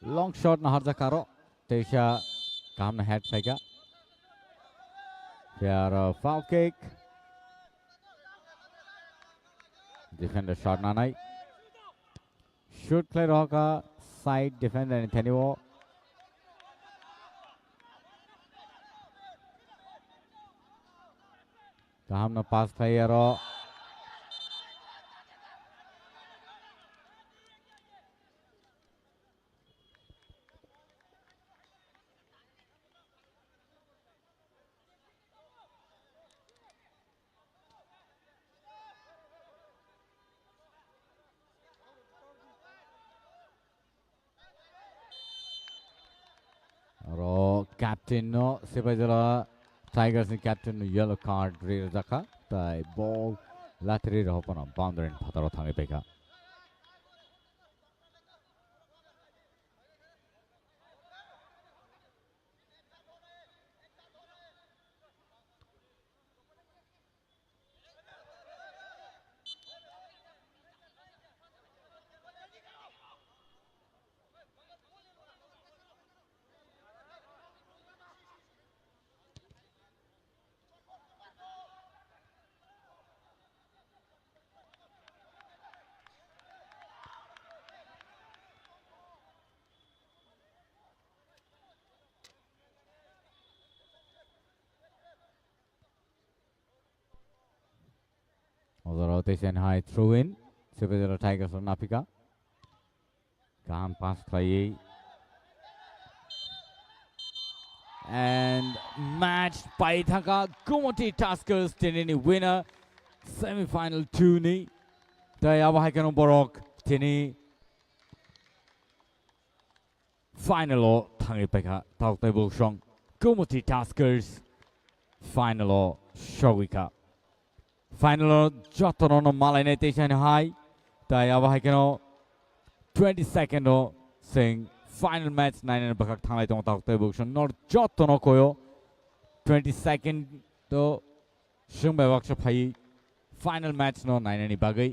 long shot na harja karo teisha kam na head saika Here foul kick defender shot na nai shoot clear hoka side defender ni thaniwo kam na pass player captain Sepahijala Tigers ni captain yellow card ri jaka tai ball latri rohpana boundary phataro thangi peka rotation high throw in Sepahijala tigers নাপিকা গাম পাস খাইয়ে and match pai thaka Kumoti Tuskers tinini winner semi-final 2 ni tai abahai kano borok tini final o thangi peka tautai bulshong Kumoti Tuskers final o showika final o jotono no malaine tation high tai abahai kano 22nd o sing final match 9 bakak thanglai tong tak tai bukson nor jotono koyo 22nd to sung ba baksa phai final match no 9 ni bagai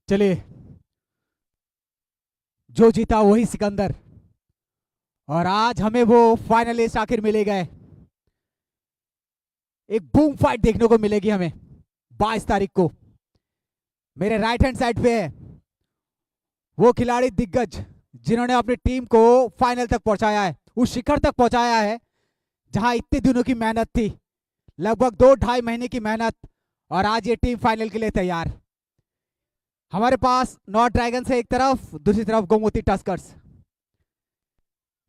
चलिए, जो जीता वही सिकंदर, और आज हमें वो finalist आखिर मिले गए। एक बूम फाइट देखने को मिलेगी हमें 22 तारीख को। मेरे राइट हैंड साइड पे है वो खिलाड़ी दिग्गज जिन्होंने अपनी टीम को फाइनल तक पहुंचाया है, उस शिखर तक पहुंचाया है जहां इतने दिनों की मेहनत थी, लगभग 2-2.5 महीने की मेहनत, और आज ये टीम फाइनल के लिए तैयार। हमारे पास नॉर्थ ड्रैगन्स है एक तरफ, दूसरी तरफ गोमती टस्कर्स।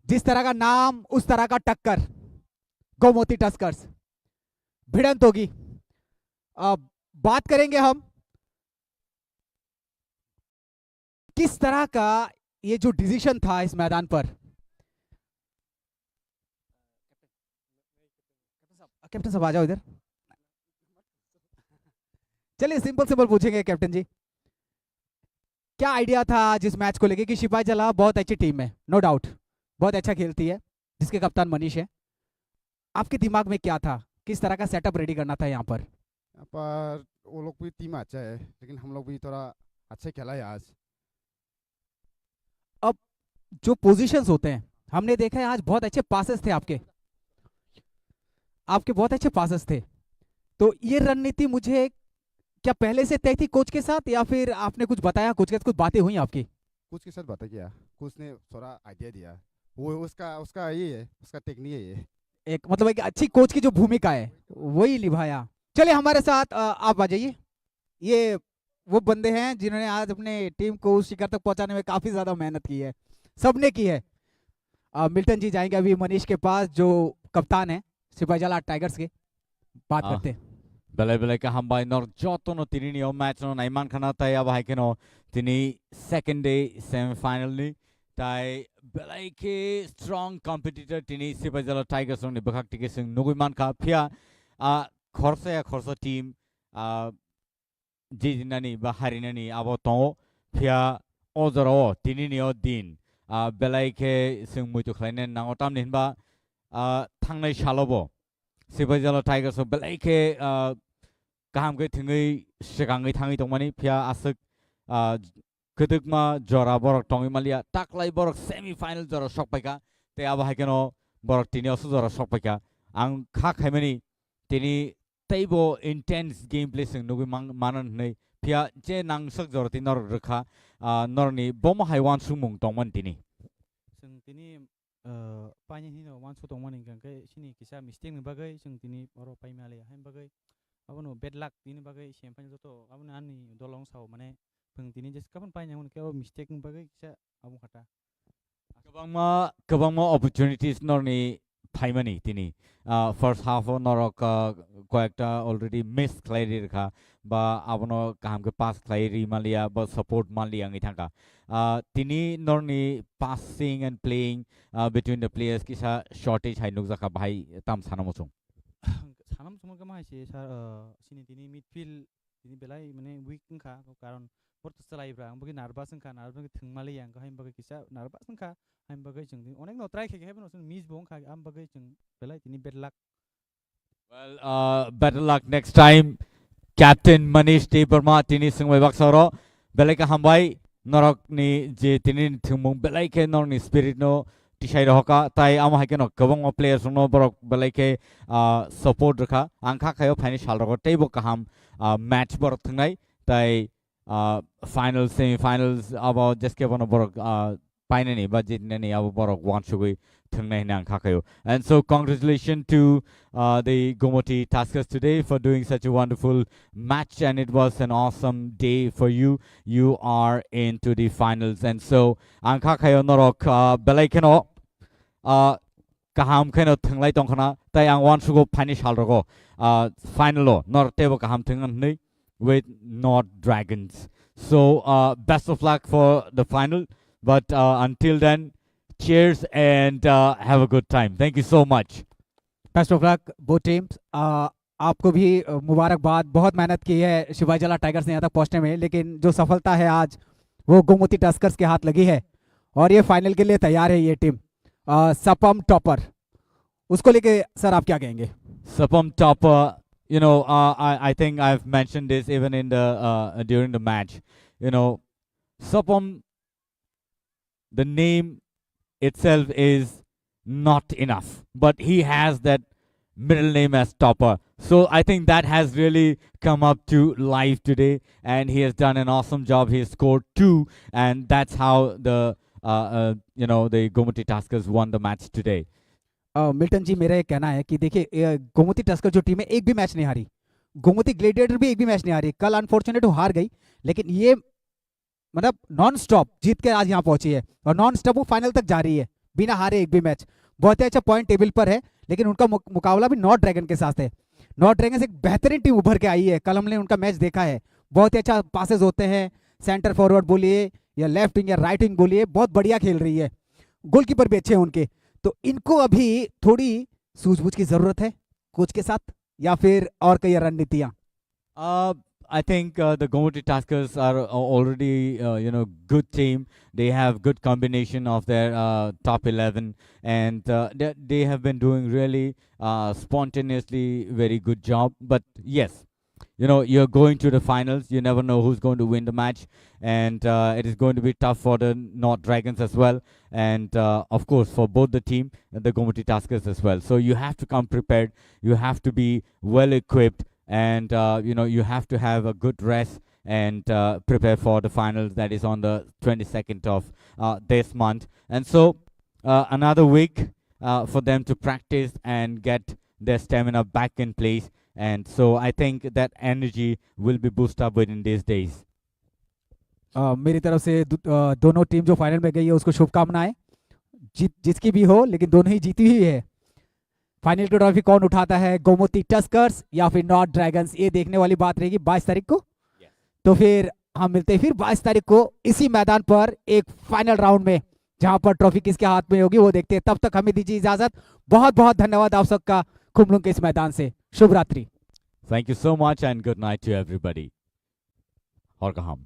जिस तरह का नाम उस तरह का टक्कर, गोमती टस्कर्स। भिड़ंत होगी। अब बात करेंगे हम किस तरह का ये जो डिसीजन था इस मैदान पर। कैप्टन साहब आ जाओ इधर। चलिए सिंपल सिंपल पूछेंगे कैप्टन जी, क्या आइडिया था आज इस मैच को लेके कि सिपाही जला बहुत अच्छी टीम है, नो डाउट बहुत अच्छा खेलती है, जिसके कप्तान मनीष है। आपके दिमाग में क्या था, किस तरह का सेटअप रेडी करना था यहाँ पर? वो लोग भी टीम अच्छा है, लेकिन हम लोग भी थोड़ा अच्छे खेला है आज। अब जो पोजीशंस होते हैं, हमने देखा है आज बहुत अच्छे पासेस थे आपके बहुत अच्छे पासेस थे। तो ये रणनीति मुझे क्या पहले से तय थी कोच के साथ, या फिर आपने कुछ बताया कोच के साथ, कुछ बातें हुई आपकी? कोच के साथ बातें किया, कोच ने थोड़ा आइडिया दिया, वो उसका ये है, उसका टेक्निक है ये। एक मतलब एक अच्छी कोच की जो भूमिका है वही निभाया। चलिए हमारे साथ आप आ जाइए। ये वो बंदे हैं जिन्होंने आज अपने टीम को उस शिखर तक पहुंचाने में काफी ज्यादा मेहनत की है, सबने की है। मिल्टन जी जाएंगे अभी मनीष के पास जो कप्तान है सिपाही जला टाइगर्स के, बात करते हैं। Belai belai ka hambai nor joto no tini ni o match no naiman khana tai aba hai keno tini second day semi final ni tai belai ke strong competitor tini Sipajala Tigers ni bakak tike sing nuguman ka phia khorsa team jijinani ba harinani abo to phia ozoro tini ni o din belai ke sing muitu khlainen nangotam nin ba thangnai shalobo Sipajala Tigers belai ke गाहाम के थिंगै सिगाङै थाङै दंमानि फिया आसक गोदोगमा जरा बरक टङै मालिया टाकलाय बरक semi final जरा सकपाइका ते आबा हाइकेनो बरक तिनि असु जरा सकपाइका आं खा खाइमानि तिनि तैबो इंटेंस गेम प्ले सिं नुगै मानन नै फिया जे नांसक जरा ति नर रखा नरनि बम हाइवान सुमुं दंमन तिनि जों तिनि पानि हिनो वान सु दंमन इंगै सिनि किसा मिस्टेक नि बागै जों तिनि बर पाइमाले हाइम बागै abano bad luck tini bagai champagne joto abano ani dolong sao mane phang tini jes kapan pai nyang ke mistake ng bagai kisa abu khata गोबांमा opportunities नरनि फाइमानि तिनि first half नरक कयेकटा already miss clari रखा बा abano kaham ke pass clari malia ba support malia ngi thangka तिनि नरनि passing and playing between the players kisa shortage hai nukjaka bhai tam sanamosung sanam sumur kama haise sini tini midfield tini belai mane weak ngka karon porto salai bra ang bagi nervous ngka nervous thingmali yang ka haim bagi kisa nervous ngka haim bagi jeng onek no try kheke hebben osun miss bong kha am bagi jeng belai tini bad luck. Well better luck next time Captain Manish T Burma tini sungwai baksoro belai ka hambai norok ni je tini thingmung belai ke nor ni spirit no tisai rohka tai amo haike no gobong players no borok belai ke support rakha angkha khayo final sal rok teibo kaham match borok thngai tai finals semi finals abo jeske bono borok painani ba jitnani abo borok wan sugui thngai na angkha khayo. And so congratulations to the Gomoti Tuskers today for doing such a wonderful match, and it was an awesome day for you. You are into the finals, and so angkha khayo norok belai keno kaham keno thanglai tongkhana tai ang wan sugo final sal rogo final lo nor tebo kaham thungan nei with North Dragons. So best of luck for the final, but until then, cheers and have a good time. Thank you so much. Best of luck both teams. आपको भी मुबारकबाद, बहुत मेहनत की है शिवाजी जला tigers ने यहाँ तक पहुँचने में, लेकिन जो सफलता है आज वो गोमती टस्कर्स के हाथ लगी है और ये फाइनल के लिए तैयार है ये टीम। सपम टॉपर, उसको लेके सर आप क्या कहेंगे? Sapam Topper, you know, I think I've mentioned this even in the during the match. You know, Sapam, the name itself is not enough, but he has that middle name as Topper. So I think that has really come up to life today, and he has done an awesome job. He has scored 2, and that's how the the Gomoti Tuskers won the match today. Milton ji, मेरा ये कहना है कि देखिए Gomti tusker जो team है एक भी मैच नहीं हारी, गोमती ग्लेडिएटर भी एक भी मैच नहीं हारी। कल अनफॉर्चुनेट वो हार गई, लेकिन ये मतलब नॉन स्टॉप जीत के आज यहाँ पहुंची है और नॉन स्टॉप वो फाइनल तक जा रही है बिना हारे एक भी मैच। बहुत ही अच्छा पॉइंट टेबल पर है, लेकिन उनका मुकाबला भी नॉर्थ ड्रैगन के साथ है। नॉर्थ ड्रैगन से एक बेहतरीन टीम उभर के आई है। कल हमने उनका मैच देखा है, बहुत ही अच्छा पासेस होते हैं, सेंटर फॉरवर्ड बोलिए या लेफ्ट विंग या राइट विंग बोलिए, बहुत बढ़िया खेल रही है। गोलकीपर भी अच्छे हैं उनके। तो इनको अभी थोड़ी सूझबूझ की जरूरत है कोच के साथ, या फिर और कई रणनीतियां। I think the Gomoti Tuskers are already, good team. They have good combination of their top 11, and they have been doing really spontaneously very good job. But yes, you're going to the finals. You never know who's going to win the match, and it is going to be tough for the North Dragons as well, and of course for both the team, the Gomoti Tuskers as well. So you have to come prepared. You have to be well equipped, and you have to have a good rest and prepare for the finals that is on the 22nd of this month. And so another week for them to practice and get their stamina back in place, and so I think that energy will be boosted up within these days. मेरी तरफ से दोनों team जो final में गई है उसको शुभकामनाएं। जिसकी भी हो, लेकिन दोनों ही जीती हुई है। फाइनल की ट्रॉफी कौन उठाता है, गोमती टस्कर्स या फिर नॉर्थ ड्रैगन्स, ये देखने वाली बात रहेगी 22 तारीख को। तो फिर हम मिलते हैं फिर 22 तारीख को इसी मैदान पर एक फाइनल राउंड में, जहां पर ट्रॉफी किसके हाथ में होगी वो देखते हैं। तब तक हमें दीजिए इजाजत। बहुत बहुत धन्यवाद आप सबका खुमलुंग के इस मैदान से। शुभ रात्रि। Thank you so much and good night to everybody. Horkaham.